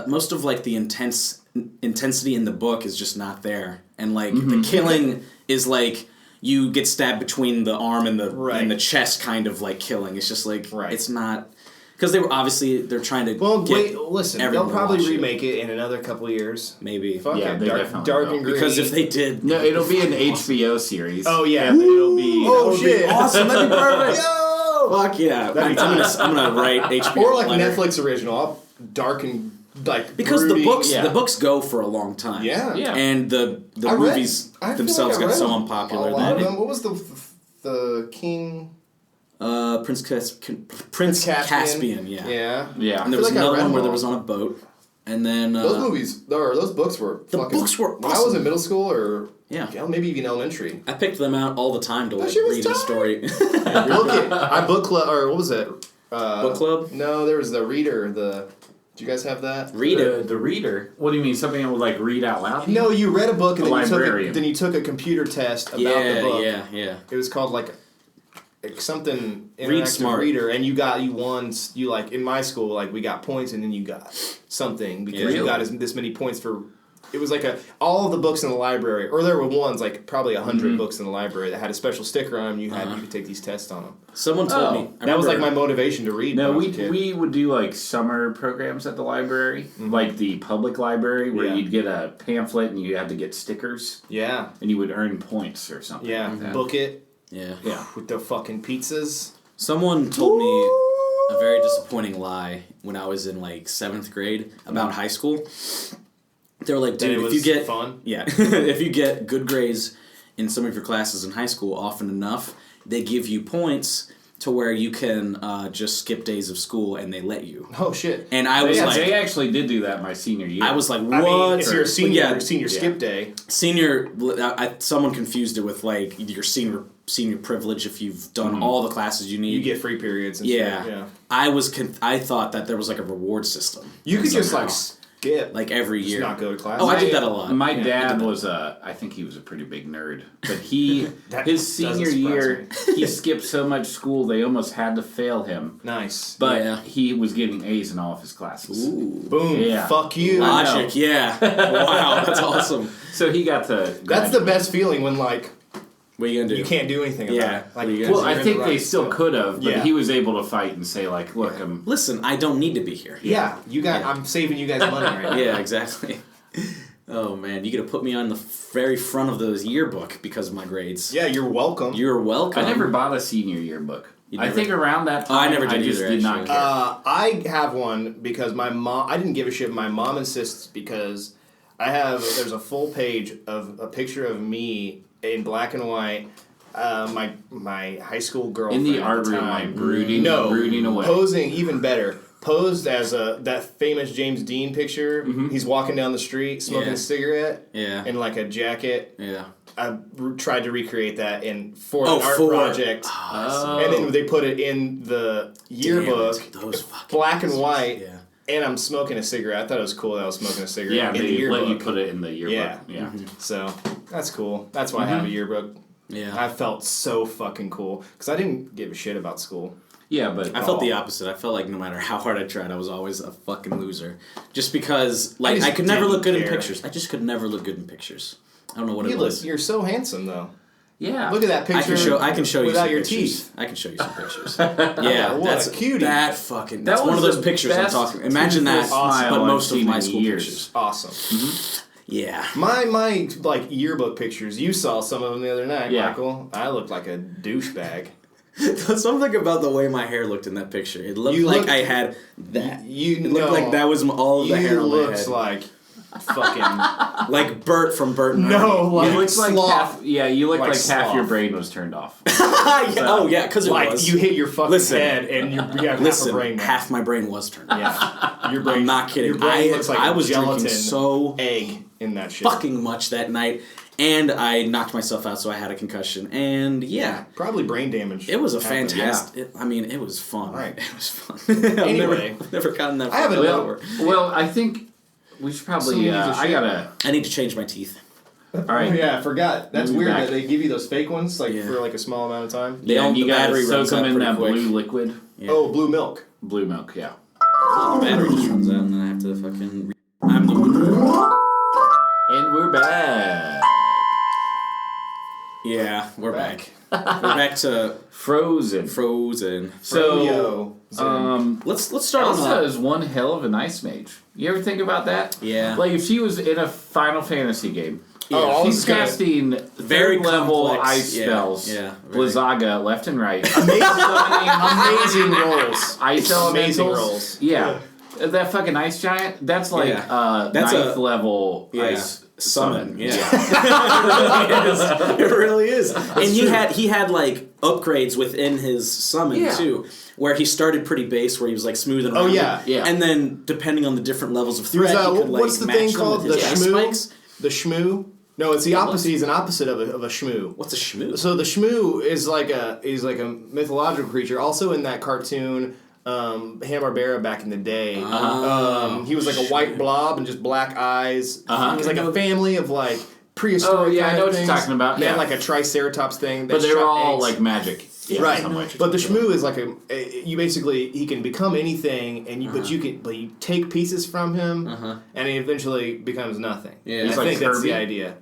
Most of like the intensity in the book is just not there, and like the killing is like you get stabbed between the arm and the chest, kind of like killing. It's just like it's not because they're trying to. Well, get wait, listen. everyone They'll to probably watch remake it in another couple years. maybe. Fuck Yeah, it. they Dark definitely will. and green. Because if they did, No, it'll be an HBO series. Oh yeah. And it'll be. Oh, that would shit. be awesome. That'd be perfect. Yo! Fuck yeah! I'm gonna write HBO Or like letter. Netflix original, dark and like because broody. the books go for a long time. Yeah. Yeah. And the I read- movies I feel themselves like I got read so them. unpopular A lot of that them. What was the king? Prince Caspian, yeah. Yeah. Yeah. And there I was feel like I another read one where them there all. was on a boat, and then Those books were The fucking, books were when I was awesome. in middle school or Yeah. maybe even elementary. I picked them out all the time to like shit was read a tight. story. I book club or what was it? Book club? No, there was the reader. Did you guys have that? Read it. The reader. What do you mean? Something that would like read out loud? No, you read a book and A then you took a computer test about the book. Yeah. It was called like something Read interactive smart. reader, and you won. You like in my school, like we got points, and then you got something because you got this many points for. It was like all of the books in the library, or there were ones like probably 100 books in the library that had a special sticker on them. You could take these tests on them. Someone told me. That was like my motivation to read. No, when I was a kid. we would do like summer programs at the library, like the public library, where you'd get a pamphlet and you had to get stickers, Yeah. and you would earn points or something. Yeah. like that. Book it. Yeah. Yeah. With the fucking pizzas. Someone told me a very disappointing lie when I was in like 7th grade about high school. They were like, dude, if you get fun. Yeah. If you get good grades in some of your classes in high school often enough, they give you points to where you can just skip days of school and they let you. Oh shit! And I was like, they actually did do that my senior year. I was like, what? I mean, it's your senior Yeah. skip day. Senior, someone confused it with like your senior privilege if you've done all the classes you need. You get free periods. And Yeah. shit. Yeah. I thought that there was like a reward system. You could just somehow. like skip, like every year. just not go to class. Oh, I did that a lot. My Yeah, dad was I think he was a pretty big nerd, but his doesn't senior surprise year, he skipped so much school they almost had to fail him. Nice. But he was getting A's in all of his classes. Ooh. Boom. Yeah. Fuck you. Logic, yeah. Wow, that's awesome. So he got to. That's the best feeling when like What are you gonna do? you can't do anything about Yeah. it. Like, What are you gonna Well, do? I you're in think the they right still could have, but Yeah. he was able to fight and say like, "Look, Listen, I don't need to be here. Yeah, you got. I'm saving you guys money right now. Yeah, exactly. Oh man, you could have put me on the very front of the yearbook because of my grades. Yeah, you're welcome. You're welcome. I never bought a senior yearbook. You I never- think around that Oh, I time, never did just either, did not actually. care. I have one because my mom. I didn't give a shit. My mom insists because there's a full page of a picture of me in black and white. My high school girlfriend In the at art the room, time. like brooding away. Posing even better. Posed as that famous James Dean picture. He's walking down the street smoking Yeah. a cigarette. Yeah. In like a jacket. Yeah. I tried to recreate that for Oh, an art for- project. And then they put it in the yearbook, Damn it, those fucking black and white. Yeah. And I'm smoking a cigarette. I thought it was cool that I was smoking a cigarette Yeah, in the they yearbook. let you put it in the yearbook. Yeah. Yeah. So that's cool. That's why I have a yearbook. Yeah. I felt so fucking cool because I didn't give a shit about school. Yeah, but I felt the opposite. I felt like no matter how hard I tried, I was always a fucking loser. Just because, like, just I could never look good didn't in care. pictures. I just could never look good in pictures. I don't know what it was. You're so handsome though. yeah. Look at that picture. I can show you without some your pictures. teeth. I can show you some pictures. Yeah, what that's a cutie. That's That one of was those the pictures I'm best talking. Imagine that, toothless smile but I've most of seen my in school years. pictures. Awesome. Yeah. My like yearbook pictures. You saw some of them the other night, Yeah. Michael. I looked like a douchebag. Something about the way my hair looked in that picture. It looked You like looked- I had that. It looked like that was all of the hair on my looks head. like fucking Like Bert from Bert and no, Ernie. like You look like sloth. half. Yeah, you look Like like half your sloth. brain was turned off. Yeah, oh yeah, because it Like was. you hit your fucking Listen. head and you have half a Listen, brain. now. half my brain was turned off. Yeah, your brain. I'm not kidding. Your brain I looks like I a was gelatin drinking so egg in that shit. fucking much that night, and I knocked myself out, so I had a concussion. And yeah, Probably brain damage. it was a happened. fantastic. I mean, it was fun. Right. It was fun. Anyway. I've never gotten that. I have far another- before. Well, I think we should probably. Some of these are I shit. gotta. I need to change my teeth. All Oh right. yeah, I forgot. That's Move weird back. that they give you those fake ones like Yeah. for like a small amount of time. They Yeah, all, and you the gotta battery soak runs them out in pretty that quick. blue liquid. Yeah. Oh, blue milk. Blue milk, yeah. The battery just runs out, and then I have to fucking. I'm the winner. And we're back. Yeah, we're back. We're back to Frozen. Frozen. So, Froyo. Let's start Elsa on is one hell of an ice mage. You ever think about that? Yeah. Like if she was in a Final Fantasy game, Oh, I was she's gonna- casting Very third level complex, ice yeah, spells. yeah, very- Blizzaga left and right. Amazing rolls. Ice Amazing elementals. rolls. Yeah. That fucking ice giant, that's like Yeah. That's ninth a- level Yeah. ice Summon. summon. Yeah. It really is. And he had like upgrades within his summon Yeah. too, where he started pretty base, where he was like smooth and Oh, rounded. yeah. Yeah. And then depending on the different levels of threat, There's he could like what's the match thing them called? with The his ice shmoo? spikes. The shmoo? No, it's the opposite. He's an opposite of a shmoo. What's a shmoo? So the shmoo is like a mythological creature. Also in that cartoon, Hanna-Barbera back in the day. He was like a white blob and just black eyes. Uh-huh. He was like a family of like prehistoric. Oh, yeah, I kind know of what you're things. talking about, They had yeah. like a triceratops thing. That But they were shot all eggs. like magic. Yeah, in Right, some way. but the shmoo is like you basically he can become anything, and but you take pieces from him, and he eventually becomes nothing. Yeah. I He's like think that's the Kirby. idea.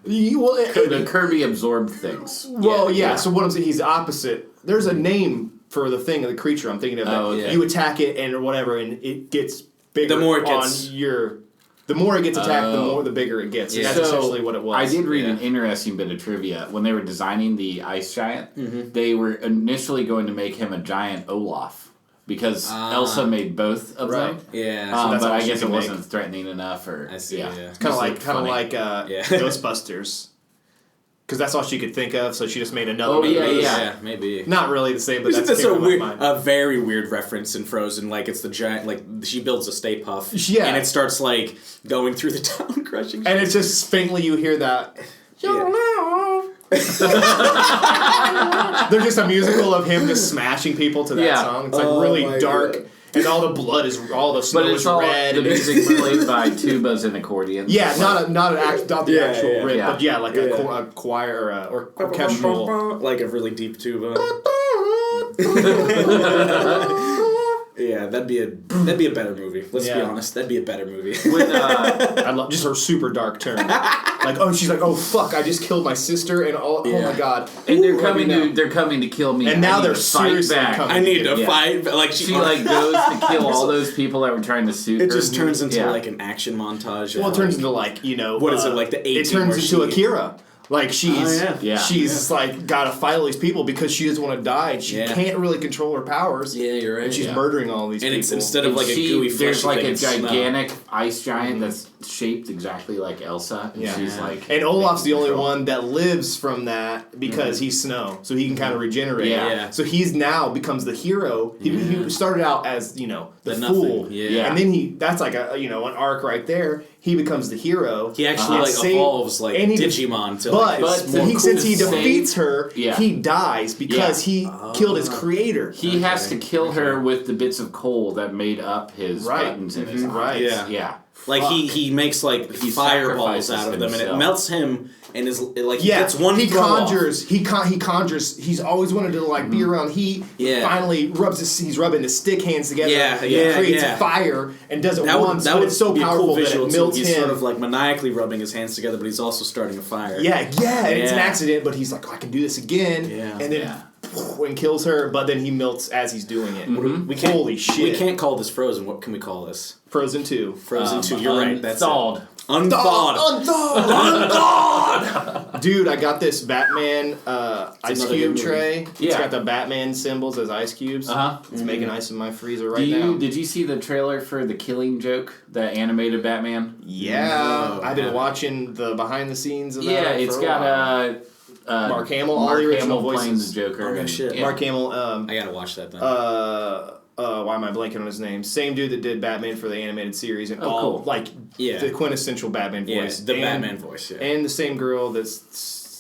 The Kirby absorbed things. Yeah. So what I'm saying, he's the opposite. There's a name for the thing, the creature I'm thinking of. That Oh, okay. You attack it and or whatever, and it gets bigger. The more it gets- on your. the more it gets attacked, the bigger it gets. And that's essentially what it was. I did read an interesting bit of trivia. When they were designing the ice giant, they were initially going to make him a giant Olaf. Because Elsa made both of them. Yeah. So but I guess it wasn't threatening enough. I see, It's kind of like Ghostbusters. Because that's all she could think of, so she just made another one. Yeah, maybe. Not really the same, but that's a very weird reference in Frozen. Like, it's the giant, like, she builds a Stay Puff. Yeah. And it starts, like, going through the town, crushing shit. And it's just faintly you hear that. There's just a musical of him just smashing people to that song. It's, like, really dark. God. And all the blood is, all the snow is red. The music played by tubas and accordions. Yeah, not the actual rip, but like a choir or orchestral. Like a really deep tuba. Yeah, that'd be a better movie. Let's be honest, that'd be a better movie. When, I love just her super dark turn. Like, she's like, oh fuck, I just killed my sister, and oh my god. And they're coming to kill me. And now they're seriously coming. I need to fight. Like she like goes to kill all those people that were trying to shoot her. It just turns into like an action montage. Well, it turns into like what is it like the 18? It turns into Akira. Like she's like got to fight all these people because she doesn't want to die. And she can't really control her powers. Yeah, you're right. And she's murdering all these people. And it's instead of like a gooey flesh, there's like a gigantic ice giant that's shaped exactly like Elsa. And she's like, and Olaf's the only one that lives from that because he's snow, so he can kind of regenerate. Yeah. So he's now becomes the hero. He started out as the fool. Yeah. And then that's like an arc right there. He becomes the hero. He actually evolves like Digimon to since he defeats her, he dies because he killed his creator. He has to kill her with the bits of coal that made up his titans in his eyes. Right. Yeah. Like he makes like fireballs out of them, and it melts him, and is like he gets one. He conjures. He conjures. He's always wanted to like be around heat. Yeah. Finally, he's rubbing his stick hands together. Creates a fire and does it once. But it's so powerful that it melts him. He's sort of like maniacally rubbing his hands together, but he's also starting a fire. Yeah. And it's an accident, but he's like, I can do this again. Yeah. And then. And kills her, but then he melts as he's doing it. Holy shit! We can't call this Frozen. What can we call this? Frozen 2. Frozen 2. You're right. That's Unthawed. Unthawed. Dude, I got this Batman ice cube tray. It's got the Batman symbols as ice cubes. It's making ice in my freezer now. Did you see the trailer for The Killing Joke, the animated Batman? Yeah, I've been watching the behind the scenes of that. Yeah, it's got Mark Hamill, all the original voices. Playing the Joker. Oh, shit. Mark Hamill. I gotta watch that then. Why am I blanking on his name? Same dude that did Batman for the animated series and the quintessential Batman voice. Batman voice. Yeah. And the same girl that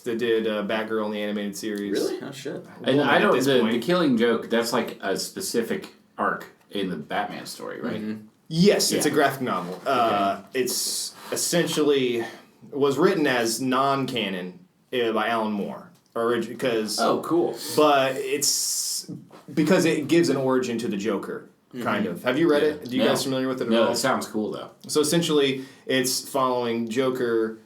did Batgirl in the animated series. Really? Oh shit. And I don't. The Killing Joke. That's like a specific arc in the Batman story, right? Mm-hmm. Yes, it's a graphic novel. It's essentially was written as non-canon. By Alan Moore, because cool. But it's because it gives an origin to the Joker, kind of. Have you read it? Do you guys familiar with it at all? No, it sounds cool though. So essentially, it's following Joker.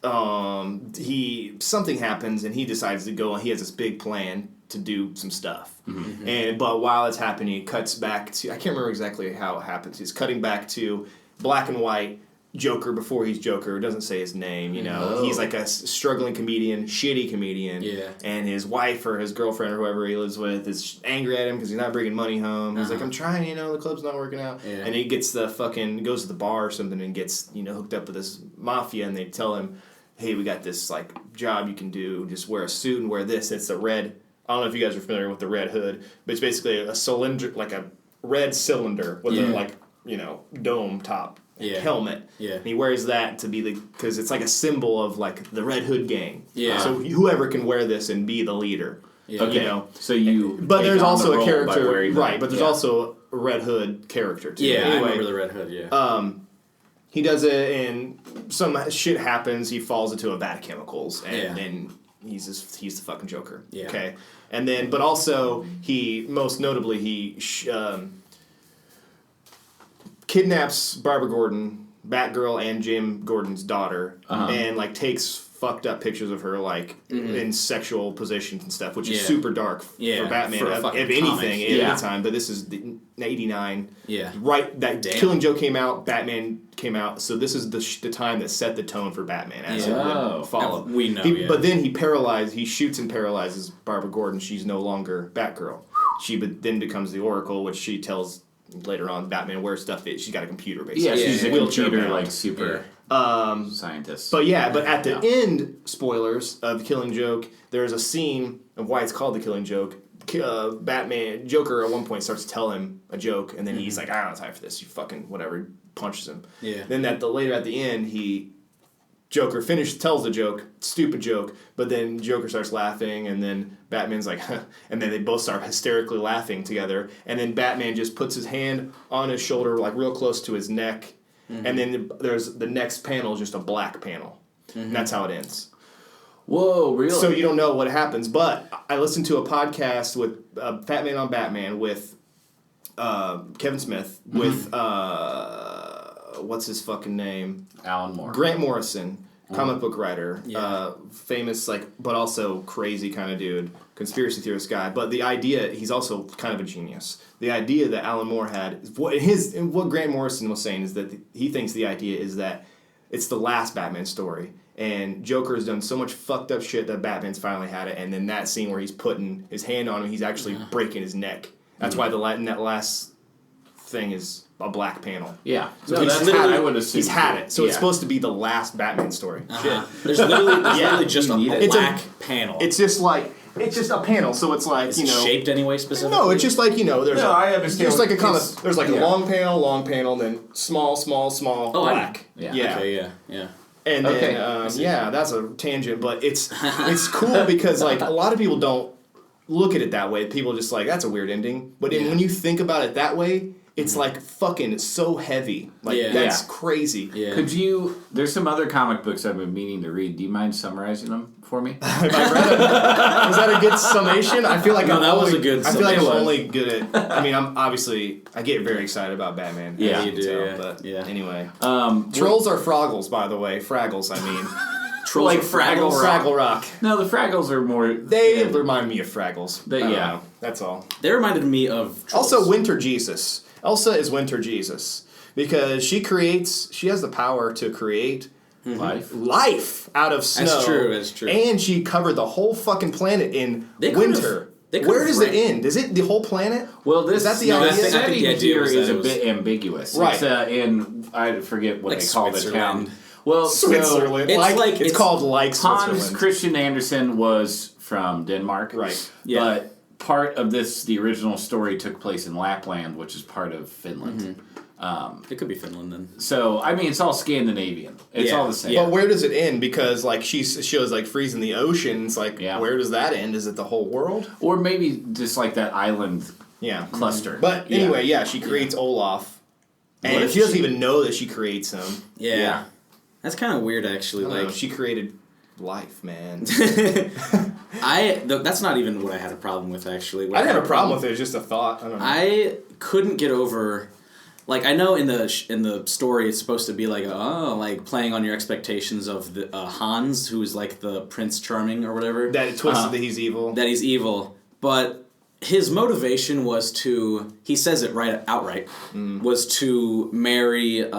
Something happens and he decides to go. He has this big plan to do some stuff, but while it's happening, it cuts back to I can't remember exactly how it happens. He's cutting back to black and white. Joker before he's Joker. It doesn't say his name, He's like a struggling comedian, shitty comedian. Yeah. And his wife or his girlfriend or whoever he lives with is angry at him because he's not bringing money home. He's like, I'm trying, the club's not working out. Yeah. And he gets goes to the bar or something and gets, hooked up with this mafia and they tell him, hey, we got this like job you can do. Just wear a suit and wear this. It's the red. I don't know if you guys are familiar with the red hood, but it's basically a cylinder, like a red cylinder with a dome top. Helmet. Yeah. And he wears that to be because it's like a symbol of like the Red Hood gang. Yeah. So whoever can wear this and be the leader. Yeah. Okay. So but there's also a character, right? But there's also a Red Hood character too. Yeah, anyway, I remember the Red Hood. Yeah. He does it, and some shit happens. He falls into a vat of chemicals, and he's the fucking Joker. Yeah. Okay. And then, but also most notably kidnaps Barbara Gordon, Batgirl, and Jim Gordon's daughter, and like takes fucked up pictures of her like in sexual positions and stuff, which is Yeah. super dark for Batman. For a If fucking anything, comic. at any time. But this is the 89. Yeah. Right. That Damn. Killing Joke came out. Batman came out. So this is the time that set the tone for Batman as it would follow. We know. But then he shoots and paralyzes Barbara Gordon. She's no longer Batgirl. She then becomes the Oracle, which she tells later on Batman where stuff is. She's got a computer basically. Yeah, she's a wheelchair computer bound. like super scientist. But at the end, spoilers of Killing Joke, there's a scene of why it's called the Killing Joke. Joker at one point starts to tell him a joke, and then he's like, I don't have time for this. You fucking whatever. Punches him. Yeah. Then later at the end, Joker tells the joke, stupid joke, but then Joker starts laughing, and then Batman's like, huh, and then they both start hysterically laughing together, and then Batman just puts his hand on his shoulder, like real close to his neck, and then there's the next panel is just a black panel, and that's how it ends. Whoa, really? So you don't know what happens, but I listened to a podcast with Fat Man on Batman with Kevin Smith, with, what's his fucking name? Alan Moore. Grant Morrison, comic book writer, famous, but also crazy kind of dude, conspiracy theorist guy. But the idea, he's also kind of a genius. The idea that Alan Moore had, what Grant Morrison was saying is that he thinks the idea is that it's the last Batman story. And Joker has done so much fucked up shit that Batman's finally had it. And then that scene where he's putting his hand on him, he's actually breaking his neck. That's why that last thing is a black panel. Yeah. So No, that's literally, I would assume. he's had it. So it's supposed to be the last Batman story. Shit. There's literally just a black panel. It's just a panel. So it's like, Is it shaped anyway specifically? No, it's just like, there's I understand. There's like a comic. There's like a long panel, then small, black. Yeah. Okay, yeah. And then, that's a tangent, but it's cool because like a lot of people don't look at it that way. People just like, that's a weird ending. But when you think about it that way, it's like fucking so heavy. Like that's crazy. Yeah. There's some other comic books I've been meaning to read. Do you mind summarizing them for me? Have I read it? Was that a good summation? I feel like was a good I feel like I'm summation. only good at. I mean, I get very excited about Batman. Yeah, as you can do, tell, yeah. But Yeah. anyway, trolls are Fraggles, by the way. Fraggles, I mean. Trolls Like are Fraggle Fraggle Rock. Fraggle Rock. No, the Fraggles are more. They remind me of Fraggles. I don't know. That's all. They reminded me of Trolls. Also, Winter Jesus. Elsa is Winter Jesus because she has the power to create life out of snow. That's true. And she covered the whole fucking planet in winter. Where does it end? Is it the whole planet? Well, is that the no, idea? the setting the idea here was is that a it was- bit ambiguous. Right. It's I forget what Like they call the Switzerland. town. Well, Switzerland. It's it's called like Hans Switzerland. Christian Andersen was from Denmark. Right. Yeah. But part of the original story took place in Lapland, which is part of Finland. It could be Finland then. So, I mean, it's all Scandinavian. It's all the same. But where does it end? Because like she shows like freezing the oceans. Like where does that end? Is it the whole world? Or maybe just like that island cluster. But anyway, she creates Olaf. And if she doesn't even know that she creates him. Yeah. That's kind of weird, actually. I don't know, Like she created life, man. that's not even what I had a problem with, actually. I didn't have a problem with it. It's just a thought. I don't know. I couldn't get over. Like, I know in the story it's supposed to be like, like playing on your expectations of the Hans, who is like the Prince Charming or whatever. That it twisted that he's evil. That he's evil. But his motivation was to, he says it outright, was to marry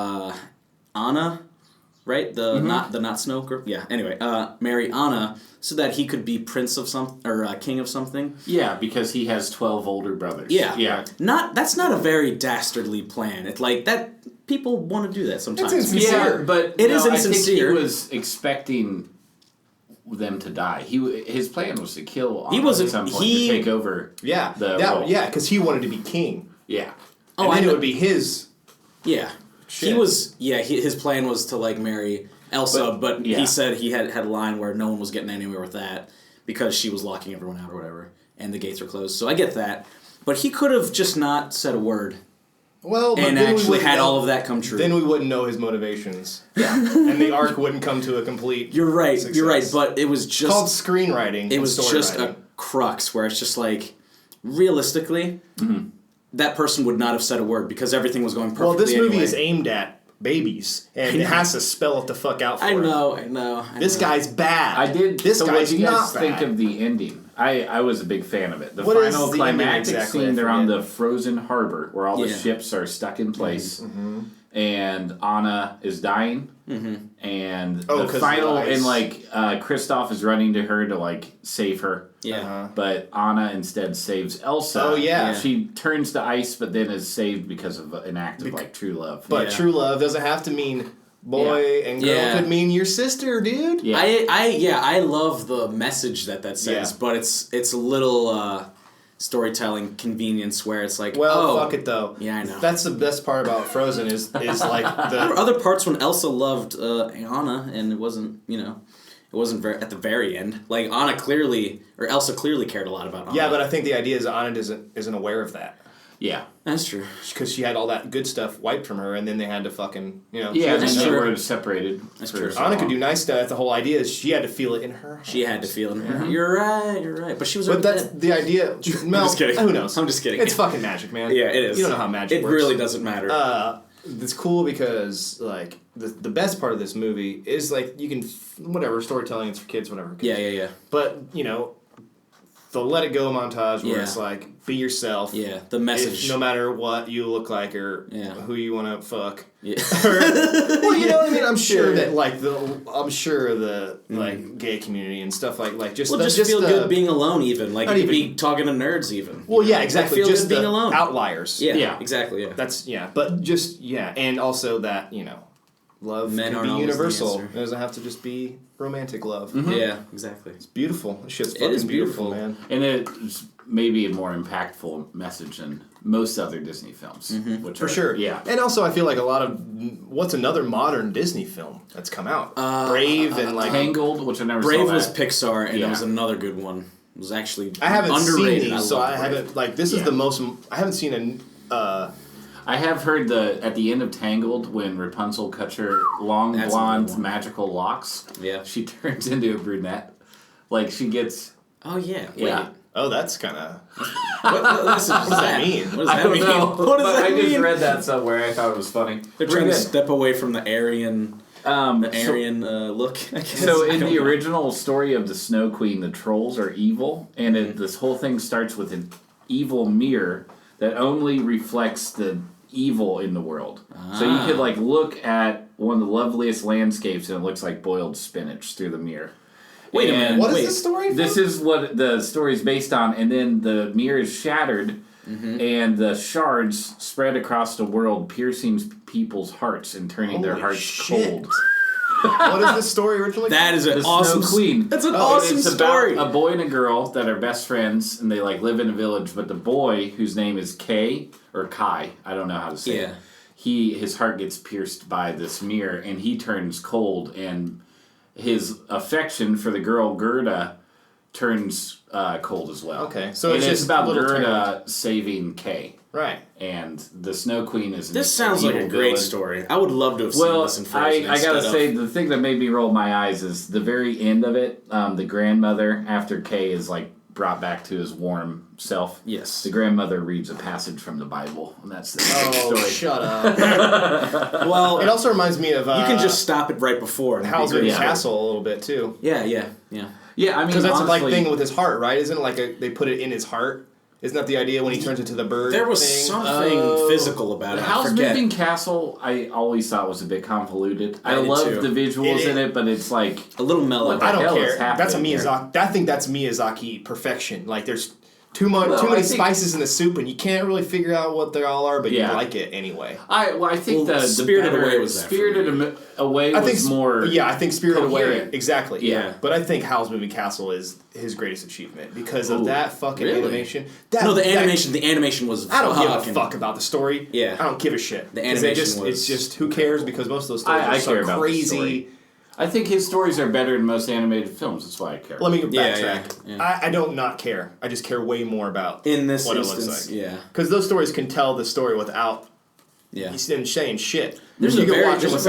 Anna, right? Not Snow girl. Yeah. Anyway, marry Anna so that he could be prince of king of something. Yeah, because he has 12 older brothers. Yeah. That's not a very dastardly plan. It's like that. People want to do that sometimes. It's insincere. Yeah, but it is I insincere. think he was expecting them to die. His plan was to kill Anna at some point, to take over. Yeah. role. Yeah, because he wanted to be king. Yeah. And then it would be his. Yeah. Shit. He was. Yeah. His plan was to like marry Elsa, but he said he had a line where no one was getting anywhere with that because she was locking everyone out or whatever, and the gates were closed. So I get that, but he could have just not said a word. Well, but and then actually had all of that come true. Then we wouldn't know his motivations. Yeah. And the arc wouldn't come to a complete You're right. success. You're right. But it was just it's called screenwriting. It was just a crux where it's just like, realistically, that person would not have said a word because everything was going perfectly. Well, this movie anyway. is aimed at babies, and it has to spell it the fuck out for I him. know. This guy's bad. I did. This so what guy's do you guys not think bad. of the ending? I was a big fan of it. The What is final the ending climactic exactly? I scene, they're on forget. the frozen harbor where all the Yeah. ships are stuck in place, Mm-hmm. and Anna is dying, and Oh, the 'cause of final the ice. and like Kristoff is running to her to like save her. Yeah. Uh-huh. But Anna instead saves Elsa. Oh, yeah. She turns to ice, but then is saved because of an act of like true love. But Yeah. true love doesn't have to mean boy and girl. Yeah. Could mean your sister, dude. Yeah. I love the message that says, Yeah. but it's a little storytelling convenience where it's like, Well, oh, fuck it though. Yeah, I know. That's the best part about Frozen is like There were the other parts when Elsa loved Anna, and it wasn't at the very end. Like Elsa clearly cared a lot about Anna. yeah, but I think the idea is Anna isn't aware of that yeah. that's true. because she had all that good stuff wiped from her, and then they had to fucking Yeah, she and had then to they true. were separated. That's for true. so Anna could long. do nice stuff. The whole idea is she had to feel it in her. She had to feel in her. Yeah. You're right. But she was. But already that's dead. the idea. Mel, just kidding. Who knows? I'm just kidding. It's fucking magic, man. Yeah, it is. You don't know how magic It works. really doesn't matter. It's cool because like the best part of this movie is like you can whatever storytelling it's for kids, whatever. Yeah. But the Let It Go montage where Yeah. it's like be yourself. Yeah, the message. No matter what you look like or Yeah. who you want to fuck. Yeah. Well, you know what I mean. I'm sure Yeah. that like the like gay community and stuff like just Well, the, just feel the, good being alone, even. Like, Not you could even- be talking to nerds, even. Well, yeah, Like, exactly. feel Just good being the alone. outliers. Yeah, Yeah. exactly, yeah. That's but just and also that love Men can aren't be always the universal. answer. It doesn't have to just be romantic love. Yeah, exactly. It's beautiful. This shit's It fucking is beautiful, beautiful. man. And it's maybe a more impactful message than most other Disney films. Which For are, sure. Yeah. And also, I feel like a lot of what's another modern Disney film that's come out? Brave and like Tangled, which I never Brave saw. was that. Pixar, and Yeah. it was another good one. It was actually I haven't underrated. seen these, so loved I Brave. haven't like this is Yeah. the most. I haven't seen I have heard at the end of Tangled when Rapunzel cuts her long That's blonde another one. magical locks. Yeah. She turns into a brunette. Like she gets. Oh, yeah. Wait. Yeah. Oh, that's kind of. What does that mean? What does I that don't mean? know. What does but that I mean? just read that somewhere. I thought it was funny. They're trying to step away from the Aryan So- look, I guess. So I in don't the know. original story of the Snow Queen, the trolls are evil, and this whole thing starts with an evil mirror that only reflects the evil in the world. So you could like look at one of the loveliest landscapes, and it looks like boiled spinach through the mirror. Wait a minute. What is Wait. this story? From? This is what the story is based on, and then the mirror is shattered, and the shards spread across the world, piercing people's hearts and turning their Holy hearts shit. cold. What is this story originally? That is an The awesome Snow Queen. That's an And awesome it's story. about a boy and a girl that are best friends, and they like live in a village. But the boy, whose name is Kay or Kai, I don't know how to say Yeah. it. His heart gets pierced by this mirror, and he turns cold, and his affection for the girl Gerda turns cold as well. Okay, so and it's just about a little Gerda saving Kay, right. and the Snow Queen is. This sounds like a great story. I would love to have seen Well, this in Frozen. I gotta instead say, of- the thing that made me roll my eyes is the very end of it. The grandmother, after Kay is like brought back to his warm self, Yes. the grandmother reads a passage from the Bible, and that's the Oh, story. shut up. Well, It also reminds me of you can just stop it right before. and it'd be Howl's great. Moving Castle a little bit too. Yeah. Yeah, I mean, Because that's a like honestly, thing with his heart, right? Isn't it like they put it in his heart? Isn't that the idea when he turns into the bird? There was thing? something Oh. physical about The it. I Howl's forget. Moving Castle, I always thought was a bit convoluted. I I did love too. the visuals It in is- it, but it's like A little mellow. What the I don't hell care. is happening That's a here? Miyazaki. I think that's Miyazaki perfection. Like there's too much, Well, too I many think- spices in the soup, and you can't really figure out what they all are, but Yeah. you like it anyway. I think Well, the Spirited better, Away was that for Spirited me. Away I was think more. Yeah, I think Spirited Away. coherent. Exactly. Yeah. But I think Howl's Moving Castle is his greatest achievement because of Ooh, that fucking really? animation. No, the that- animation. The animation was. I don't give a fucking- fuck about the story. Yeah. I don't give a shit. The 'Cause animation was it's just who cares because most of those stories I are so care about the crazy. story. I think his stories are better than most animated films. That's why I care. Let me Yeah, backtrack. yeah. I don't not care. I just care way more about In this what instance, it looks like. yeah. Because those stories can tell the story without Yeah. he's saying shit. There's you a can very- watch it there's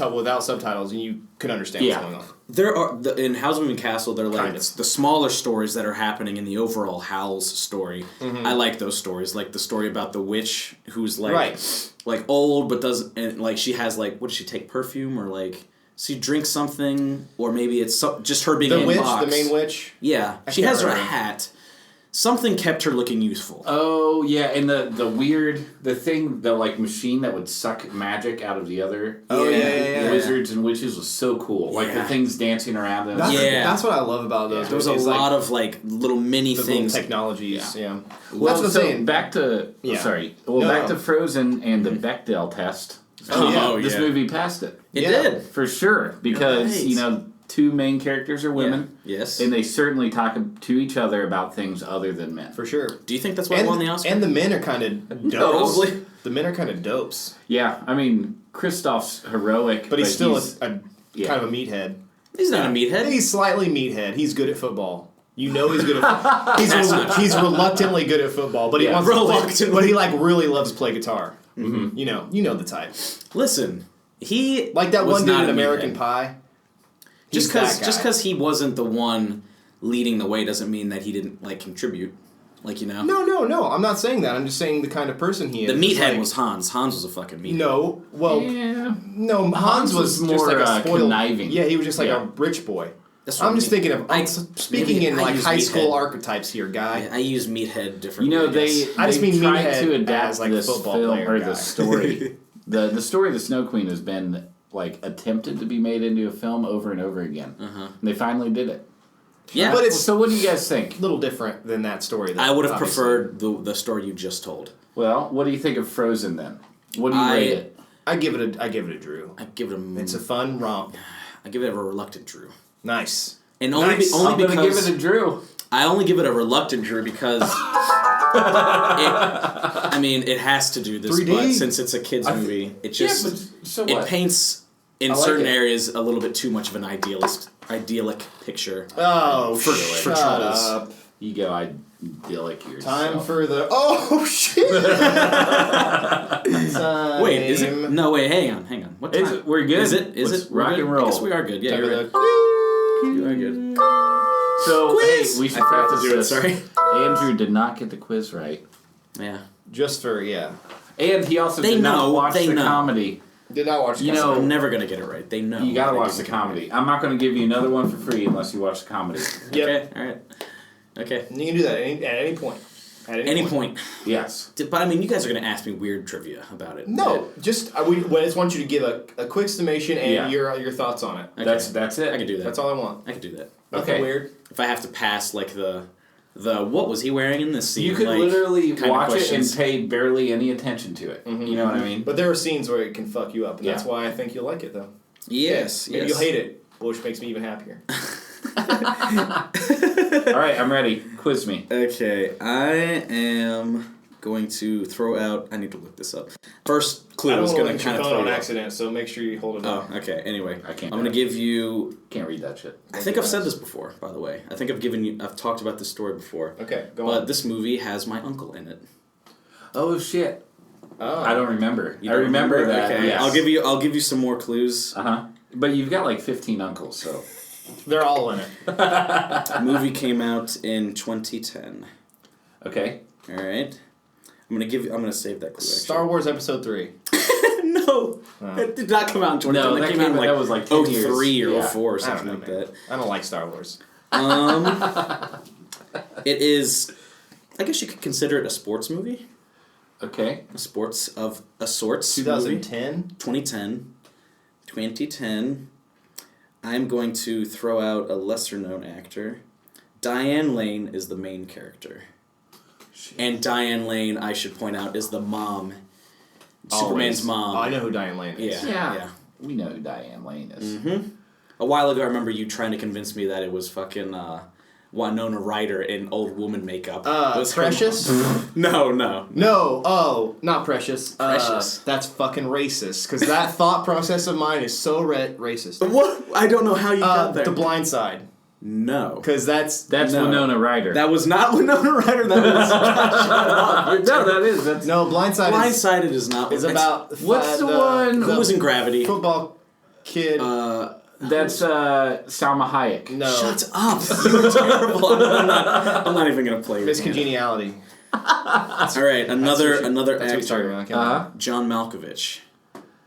a without subtitles, and you can understand what's going on. There are in Howl's Moving Castle. They're like Kind of. the smaller stories that are happening in the overall Howl's story. I like those stories, like the story about the witch who's like like old but doesn't, and like she has like, what does she take, perfume, or like she drinks something, or maybe it's just her being The in witch, box. the main witch. Yeah, she can't has her remember. hat. Something kept her looking useful. Oh yeah, and the thing, the like machine that would suck magic out of the other wizards and witches was so cool. Like the things dancing around. And That's what I love about those. There was a lot of like little mini the things. little technologies. Yeah. Well, That's what I'm so saying. back to back to Frozen and the Bechdel test. This movie passed it. It did. For sure, because Right. two main characters are women. Yeah. Yes. And they certainly talk to each other about things other than men. For sure. Do you think that's why it won the Oscar? And the men are kind of dopes. Probably. The men are kind of dopes. Yeah, I mean, Kristoff's heroic, But he's still a kind of a meathead. He's not a meathead. He's slightly meathead. He's good at football. You know he's good at he's reluctantly good at football, but he wants to play, but he like really loves to play guitar. Mm-hmm. You know the type. Listen, he like that was one dude not in a American meathead. Pie. Just because he wasn't the one leading the way doesn't mean that he didn't like contribute. Like, you know. No. I'm not saying that. I'm just saying the kind of person he is. The meathead like, was Hans. Hans was a fucking meathead. No, well, no. Hans was was just more, like a spoiled. conniving. Yeah, he was just like a rich boy. That's what I'm I just mean. thinking of speaking maybe in I like use high meathead. school archetypes here, guy. Yeah, I use meathead differently. I just mean tried meathead to adapt as, like, this football film player or guy. the story. the story of the Snow Queen has been like attempted to be made into a film over and over again. And they finally did it. Yeah, But it's So what do you guys think? a little different than that story. I would have obviously. preferred the story you just told. Well, what do you think of Frozen then? What do you rate it? I give it a Drew. I give it a. It's a fun romp. I give it a reluctant Drew. Nice. And only Nice. only I'm gonna because give it a Drew. I only give it a reluctant Drew because it has to do this, 3D. but since it's a kids movie, it just but so it what? paints in I like certain it. areas a little bit too much of an idyllic picture. Oh, For shut trolls. up. You go idyllic yourself. Time for the shit. Time. Wait, is it? No, wait, hang on. What time? We're good. Is it? Let's We're rock good? and roll. I guess we are good. Yeah, Time you're for right. the You are good. So Quiz! hey, we should I forgot practice to do it, this. sorry. Andrew did not get the quiz right, Yeah. just for and he also They did not know, watch they the know. comedy. Did not watch. You know, I'm never gonna get it right. They know. You gotta They watch do the get it comedy. I'm not going to give you another one for free unless you watch the comedy. right. Yep. Okay. All right. Okay. And you can do that at any point. At Any point. Yes. But I mean, you guys are gonna ask me weird trivia about it. No, just we just want you to give a quick summation and your thoughts on it. Okay. That's it. I can do that. That's all I want. I can do that. Nothing Okay. weird. If I have to pass like the what was he wearing in this scene? You could like, literally kind of watch it and questions. pay barely any attention to it. You know what I mean? But there are scenes where it can fuck you up, and that's Yeah. why I think you'll like it though. Yes. Maybe yes. you'll hate it, which makes me even happier. All right, I'm ready. Quiz me. Okay, I am going to throw out. I need to look this up. First clue I don't is want to going look to at kind your of phone throw on you. accident, so make sure you hold it up. Oh, okay. Anyway, I can't I'm do going to it. give you. Can't read that shit. I think I've said this before, by the way. I think I've talked about this story before. Okay, go But on. this movie has my uncle in it. Oh shit! Oh. I don't remember. You I don't remember that. Okay, Yes. I'll give you some more clues. But you've got like 15 uncles, so. They're all in it. The movie came out in 2010. Okay. All right. I'm gonna save that clue. Actually. Star Wars Episode 3. No, it did not come out in 2010. No, it that came out in that was like 10 years. 03 or Yeah. 04 or I don't something know, like man. that. I don't like Star Wars. It is. I guess you could consider it a sports movie. Okay. A sports of a sorts. movie. 2010. 2010. I'm going to throw out a lesser known actor. Diane Lane is the main character. Shit. And Diane Lane, I should point out, is the mom. Superman's mom. Oh, I know who Diane Lane is. Yeah. We know who Diane Lane is. Mm-hmm. A while ago, I remember you trying to convince me that it was fucking Winona Ryder in old woman makeup. Was her Precious? mom. No. No, not Precious. Precious. That's fucking racist, because that thought process of mine is so racist. What? I don't know how you got there. The Blind Side, No. because that's That's No. Winona Ryder. That was not Winona Ryder. That was... Shut up. That's No, Blindsided is not. is about what's the one? Who was in Gravity? Football kid. That's Salma Hayek. No. Shut up! You're terrible. I'm not even gonna play. Miss Congeniality. All right, another That's actor, about. John Malkovich,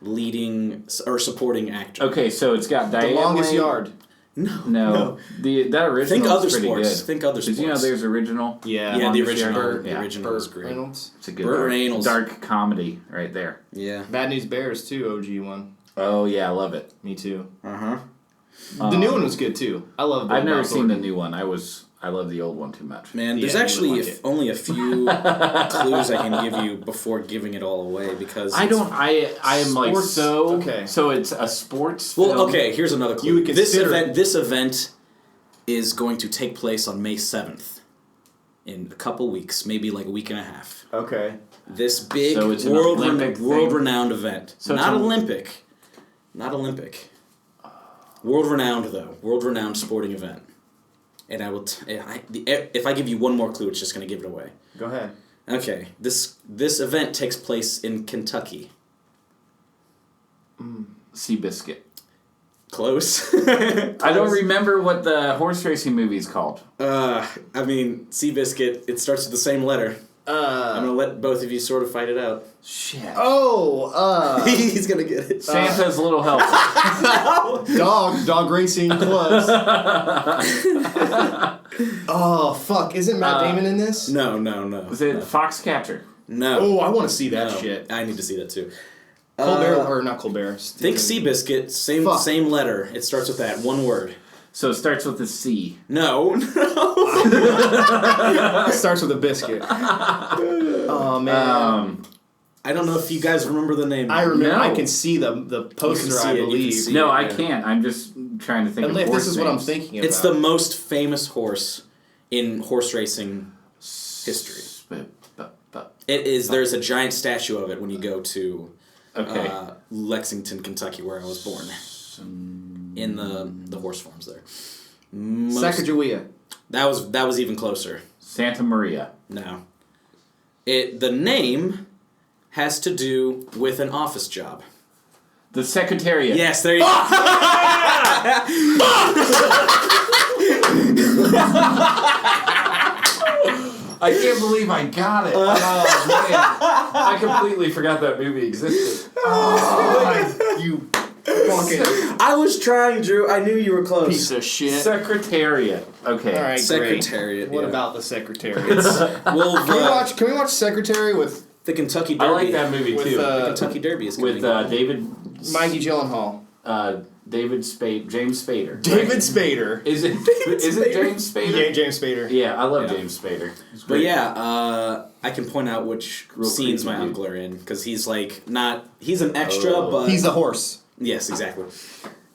leading or supporting actor. Okay, so it's got Diane The Longest Lane. Yard. No. That original Think is other pretty sports. good. Think other sports. Did you know there's original? Yeah. Yeah, the Longest Yard? original. Yeah. The original is great. Reynolds. It's a good Burt Reynolds. dark comedy right there. Yeah. Bad News Bears too. OG one. Oh yeah, I love it. Me too. Uh-huh. The new one was good too. I love. I've never seen the new one. I love the old one too much. Man, there's Yeah, actually you would like it. only a few clues I can give you before giving it all away because I am like Sports- so okay. So it's a sports Well, film. okay, here's another clue. You would consider- This event is going to take place on May 7th in a couple weeks, maybe like a week and a half. Okay. This big So it's an Olympic thing? world-renowned event. So it's Not an- Olympic. Not Olympic. World-renowned though. World-renowned sporting event. And I will if I give you one more clue, it's just going to give it away. Go ahead. Okay. This event takes place in Kentucky. Seabiscuit. Close. I don't remember what the horse racing movie is called. I mean, Seabiscuit, it starts with the same letter. I'm gonna let both of you sort of fight it out. Shit. Oh, He's gonna get it. Santa's Little Helper. dog racing clubs. Oh fuck! Isn't Matt Damon in this? No. Was it Foxcatcher? No. Oh, I want to see that No. shit. I need to see that too. Colbert or not Colbert? Think Seabiscuit, Fuck. same letter. It starts with that one word. So it starts with a C. No. It starts with a biscuit. Oh man. I don't know if you guys remember the name. I remember. No. I can see the poster. see I it, you can believe. see No, Yeah, I yeah. can't. I'm just trying to think And of if horse this is what I'm names. thinking about. It's the most famous horse in horse racing history. It is. There's a giant statue of it when you go to Okay. Lexington, Kentucky, where I was born. In the horse farms there. Sacagawea. That was even closer. Santa Maria. No. The name has to do with an office job. The Secretariat. Yes, there you go. I can't believe I got it. Oh, man. I completely forgot that movie existed. You fucking I was trying, Drew. I knew you were close. piece of shit. Secretariat. Okay. All right, Secretariat. Great. What yeah. about the Secretariat? Well, Can we watch Secretary with the Kentucky Derby? I like that movie With, too. The Kentucky Derby is coming With up. David Maggie Gyllenhaal? James Spader. David right? Spader. Is it James Spader? Yeah, James Spader. Yeah, I love Yeah. James Spader. He's But great. yeah, I can point out which Real scenes creepy my dude. uncle are in because he's like not. He's an extra, Oh. but He's the horse. yes, exactly.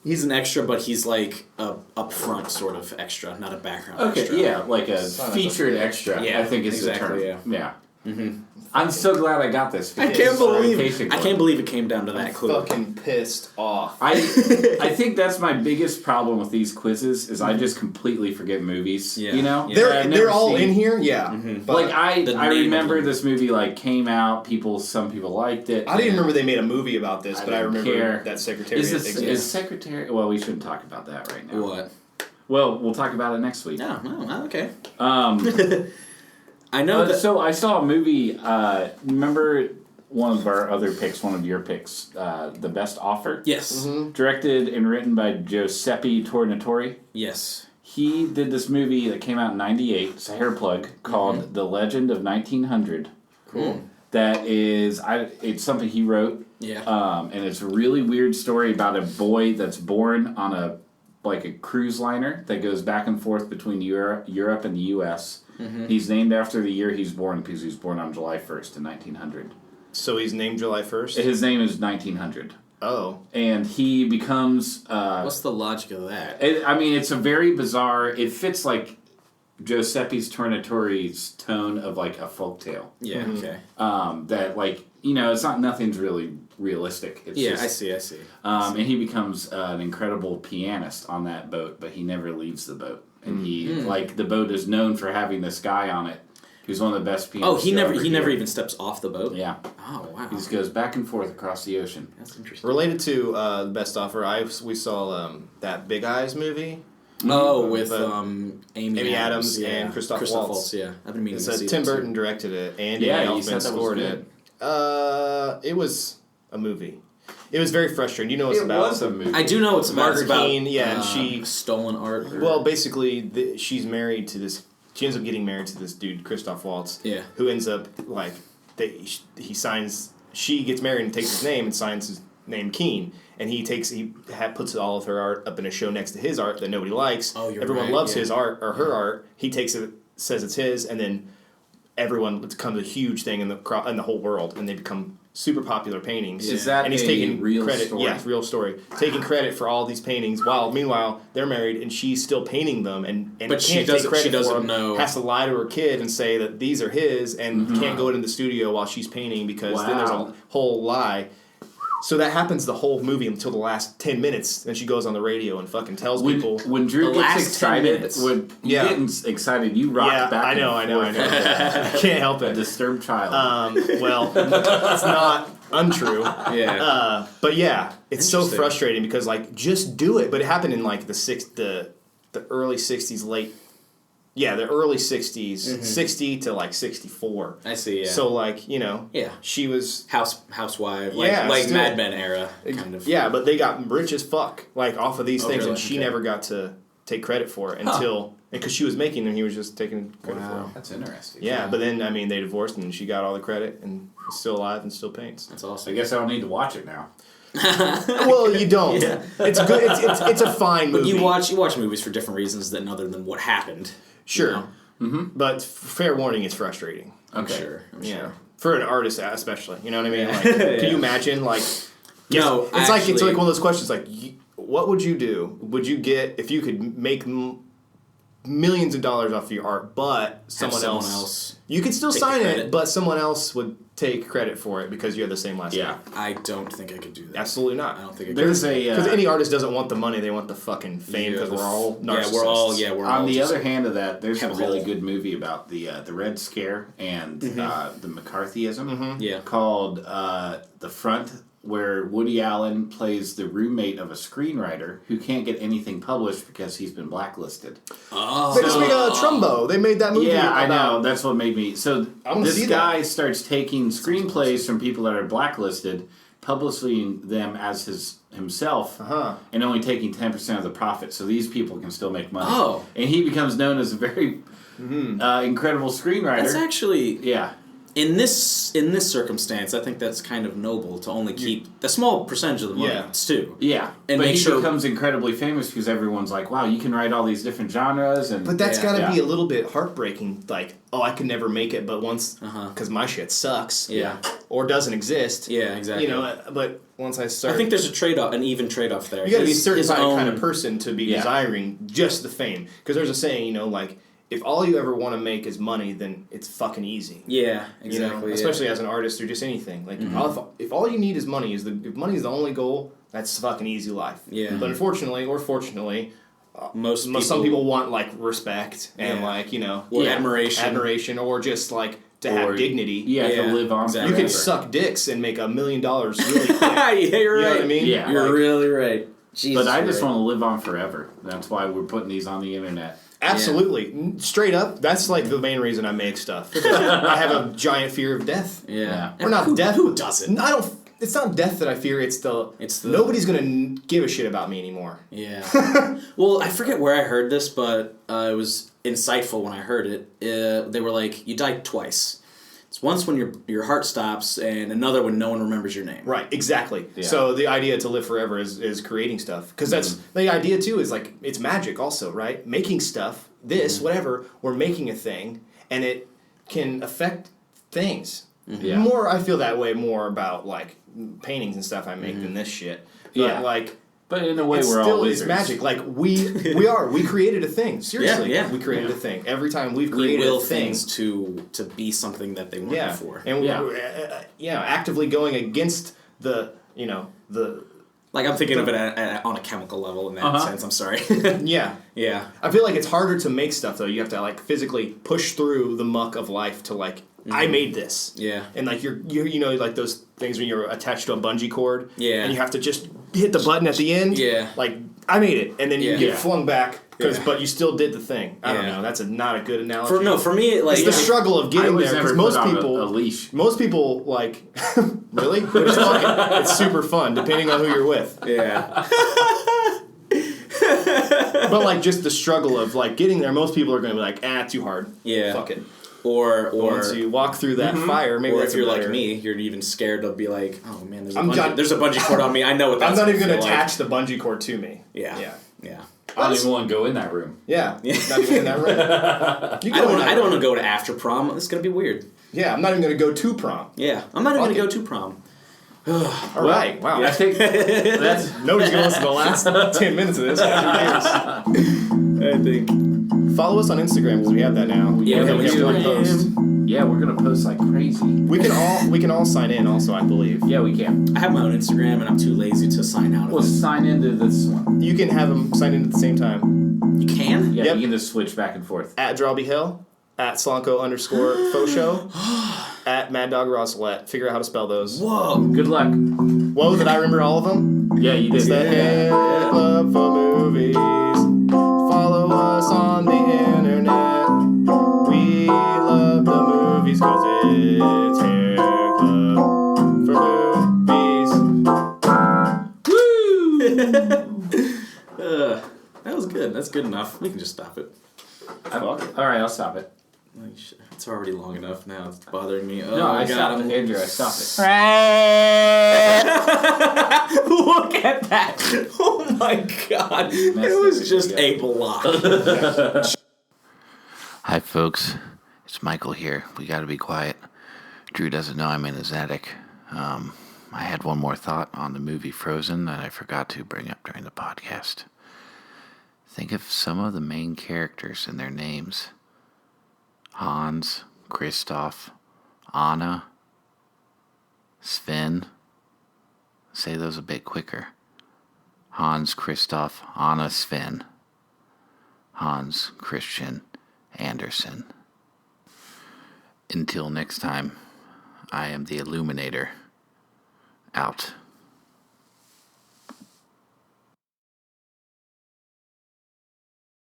He's an extra, but he's like a up front sort of extra, not a background. Okay, extra. yeah, like a Son of a featured bitch. extra. Yeah, I think is exactly, the term. Yeah. Mm-hmm. I'm so glad I got this. I because can't it's believe vacation I club. can't believe it came down to that clue. Fucking pissed off. I think that's my biggest problem with these quizzes is I just completely forget movies. Yeah. You know, Yeah. that I've never They're all seen. in here, yeah. Mm-hmm. But Like I The name remember of them. this movie like came out. Some people liked it. I didn't remember they made a movie about this, but I didn't remember care. that Secretariat exists. Is Secretary? Well, we shouldn't talk about that right now. What? Well, we'll talk about it next week. No, okay. I know that. So I saw a movie. Remember one of our other picks, one of your picks, The Best Offer? Yes. Mm-hmm. Directed and written by Giuseppe Tornatore. Yes. He did this movie that came out in '98. It's a hair plug called The Legend of 1900. Cool. That is, it's something he wrote. Yeah. And it's a really weird story about a boy that's born on a cruise liner that goes back and forth between Europe and the U.S. Mm-hmm. He's named after the year he's born because he was born on July 1st in 1900. So he's named July 1st? His name is 1900. Oh. And he becomes... What's the logic of that? it's a very bizarre... It fits like Giuseppe's Tornatore's tone of like a folktale. Yeah. Mm-hmm. Okay. That it's not... Nothing's really realistic. It's Yeah, just, I see. and he becomes an incredible pianist on that boat, but he never leaves the boat. And he, the boat is known for having this guy on it He was one of the best pianists. Oh, he never even steps off the boat? Yeah. Oh, wow. He just goes back and forth across the ocean. That's interesting. Related to the best offer, we saw that Big Eyes movie. Oh, with Amy Adams and Christoph Waltz. Yeah, I've been meaning to see Tim that Burton too. directed it, and Yeah, Andy you said Elfman that scored was it. It was a movie. It was very frustrating. You know what it's about? It was a movie. I do know it's about. Margaret It's about Keane, yeah, and she stolen art. Well, basically, she's married to this. She ends up getting married to this dude, Christoph Waltz. Yeah. Who ends up he signs. She gets married and takes his name and signs his name Keane. And puts all of her art up in a show next to his art that nobody likes. Oh, you're Everyone right, loves yeah. his art or her art. He takes it, says it's his, and then it becomes a huge thing in the whole world, and they become super popular paintings. Is that and he's a taking real credit? story? Yeah, real story. Taking credit for all these paintings, while meanwhile they're married and she's still painting them, and But can't she take doesn't- credit she doesn't for them. know. Has to lie to her kid and say that these are his, and can't go into the studio while she's painting because then there's Wow. a whole lie. So that happens the whole movie until the last 10 minutes. Then she goes on the radio and fucking tells people. When Drew The gets last 10 excited, minutes. when you Yeah. get excited, you rock Yeah, back. I know. I can't help A it. disturbed child. Well, it's not untrue. Yeah. But yeah, it's so Interesting. frustrating because just do it. But it happened in the early 60s, the early 60s, 60 to 64. I see, yeah. So Yeah. she was Housewife, Yeah, like still- Mad Men era, kind of. Yeah, but they got rich as fuck off of these things, really? and she Okay. never got to take credit for it until because she was making them, he was just taking credit for Wow. them. That's interesting. Yeah, but then they divorced and she got all the credit and is still alive and still paints. That's I awesome. guess I don't need to watch it now. Well, you don't. Yeah. It's good. It's a fine movie. You watch movies for different reasons than other than what happened. Sure, You know? but fair warning, it's frustrating. I'm Okay. sure. I'm Yeah, sure. for an artist especially. You know what I mean? Yeah. Can you imagine No, it's like actually- one of those questions what would you do? Would you get if you could make millions of dollars off of your art, but someone else you could still take the sign it, credit. but someone else would take credit for it because you have the same last name? I don't think I could do that. Absolutely not. I don't think I could. There's Because a any artist doesn't want the money; they want the fucking fame. Because we're all narcissists. we're all on the just- other hand of that, there's a have a really hole. good movie about the Red Scare and the McCarthyism Yeah. called The Front, where Woody Allen plays the roommate of a screenwriter who can't get anything published because he's been blacklisted. Oh. They just made a Trumbo. They made that movie. Yeah, I about- know. That's what made me. So I wanna this see guy that. starts taking screenplays from people that are blacklisted, publishing them as himself, and only taking 10% of the profit. So these people can still make money. Oh. And he becomes known as a very incredible screenwriter. That's actually yeah. in this circumstance. I think that's kind of noble to only keep a small percentage of the money Yeah. too. Yeah, And but make he sure- becomes incredibly famous because everyone's like, "Wow, you can write all these different genres." And But that's Yeah. got to Yeah. be a little bit heartbreaking. I could never make it, but once because my shit sucks. Yeah. Or doesn't exist. Yeah, exactly. But once I start, I think there's a trade-off, an even trade-off there. you got to be a His certain kind own- of person to be Yeah. desiring just the fame. Because there's a saying, if all you ever want to make is money, then it's fucking easy. Yeah, You exactly. know? yeah. Especially as an artist or just anything. If all you need is money, if money is the only goal, that's fucking easy life. Yeah. But unfortunately or fortunately, some people want respect and Or admiration, or just to have dignity. Yeah, Yeah, to live on. exactly. You forever. could suck dicks and make $1 million really quick. yeah, you're You know right. what I mean? Yeah. You're really right. Jesus, But I just right. want to live on forever. That's why we're putting these on the internet. Absolutely. Straight up, that's the main reason I make stuff. I have a giant fear of death. Yeah. Or not death. Who doesn't? I don't. It's not death that I fear. It's the nobody's gonna give a shit about me anymore. Yeah. Well, I forget where I heard this, but it was insightful when I heard it. They were like, you died twice. It's once when your heart stops, and another when no one remembers your name. Right. Exactly. Yeah. So the idea to live forever is creating stuff because that's the idea too. Is it's magic also, right? Making stuff. Whatever we're making a thing, and it can affect things. Yeah. More, I feel that way more about paintings and stuff I make than this shit. But Yeah. But in a way, it's we're still all it's wizards. magic. We created a thing. Seriously, Yeah. we created a thing. Every time we've We created will a thing, things to be something that they weren't before. and Yeah. we're actively going against the Like, I'm thinking of it on a chemical level in that sense. I'm sorry. Yeah. Yeah. I feel like it's harder to make stuff, though. You have to, like, physically push through the muck of life to, like, I made this. Yeah. And, like, you're you know, like those things when you're attached to a bungee cord. Yeah. And you have to just hit the button at the end. Yeah. Like, I made it. And then you get flung back. Yeah. But you still did the thing. I don't know. That's not a good analogy. For me, like... It's the struggle of getting there. Because most people... a leash. Most people, like... really? But it's fun. It's super fun, depending on who you're with. Yeah. But, like, just the struggle of, like, getting there, most people are going to be like, too hard. Yeah. Fuck it. Or once you walk through that fire, maybe or that's if you're better. like me, you're even scared to be like, oh man, there's a I'm bungee cord on me. I know what that's I'm not even going to attach the bungee cord to me. Yeah. Yeah. Yeah. I don't even want to go in that room. Yeah. Not even in that room. I don't want to go to after prom. It's going to be weird. Yeah, I'm not even going to go to prom. Yeah. I'm not even going to go to prom. All right. Wow. I think that's... Nobody's going to listen to the last 10 minutes of this. I think. Follow us on Instagram because we have that now. Yeah, we have one post. Yeah, we're gonna post like crazy. We can all sign in also, I believe. Yeah, we can. I have my own Instagram and I'm too lazy to sign out We'll of it. sign into this one. You can have them sign in at the same time. You can? Yeah, Yep. you can just switch back and forth. At Drawby Hill, at Slonko_faux show, at Mad Dog Rosselette. Figure out how to spell those. Whoa. Good luck. Whoa, did I remember all of them? Yeah, you It's did. the Hair Club for Movies. Follow us on the internet. We love the movies because it's Hair Club for Movies. That was good. That's good enough. We can just stop it. All right, I'll stop it. It's already long enough now. It's bothering me. Oh, No, I God, stopped it. Andrew, I stopped it. Look at that. Oh, my God. It was just a block. Hi, folks. It's Michael here. We gotta be quiet. Drew doesn't know I'm in his attic. I had one more thought on the movie Frozen that I forgot to bring up during the podcast. Think of some of the main characters and their names. Hans, Kristoff, Anna, Sven. Say those a bit quicker. Hans, Kristoff, Anna, Sven. Hans, Christian, Anderson. Until next time, I am the Illuminator. Out.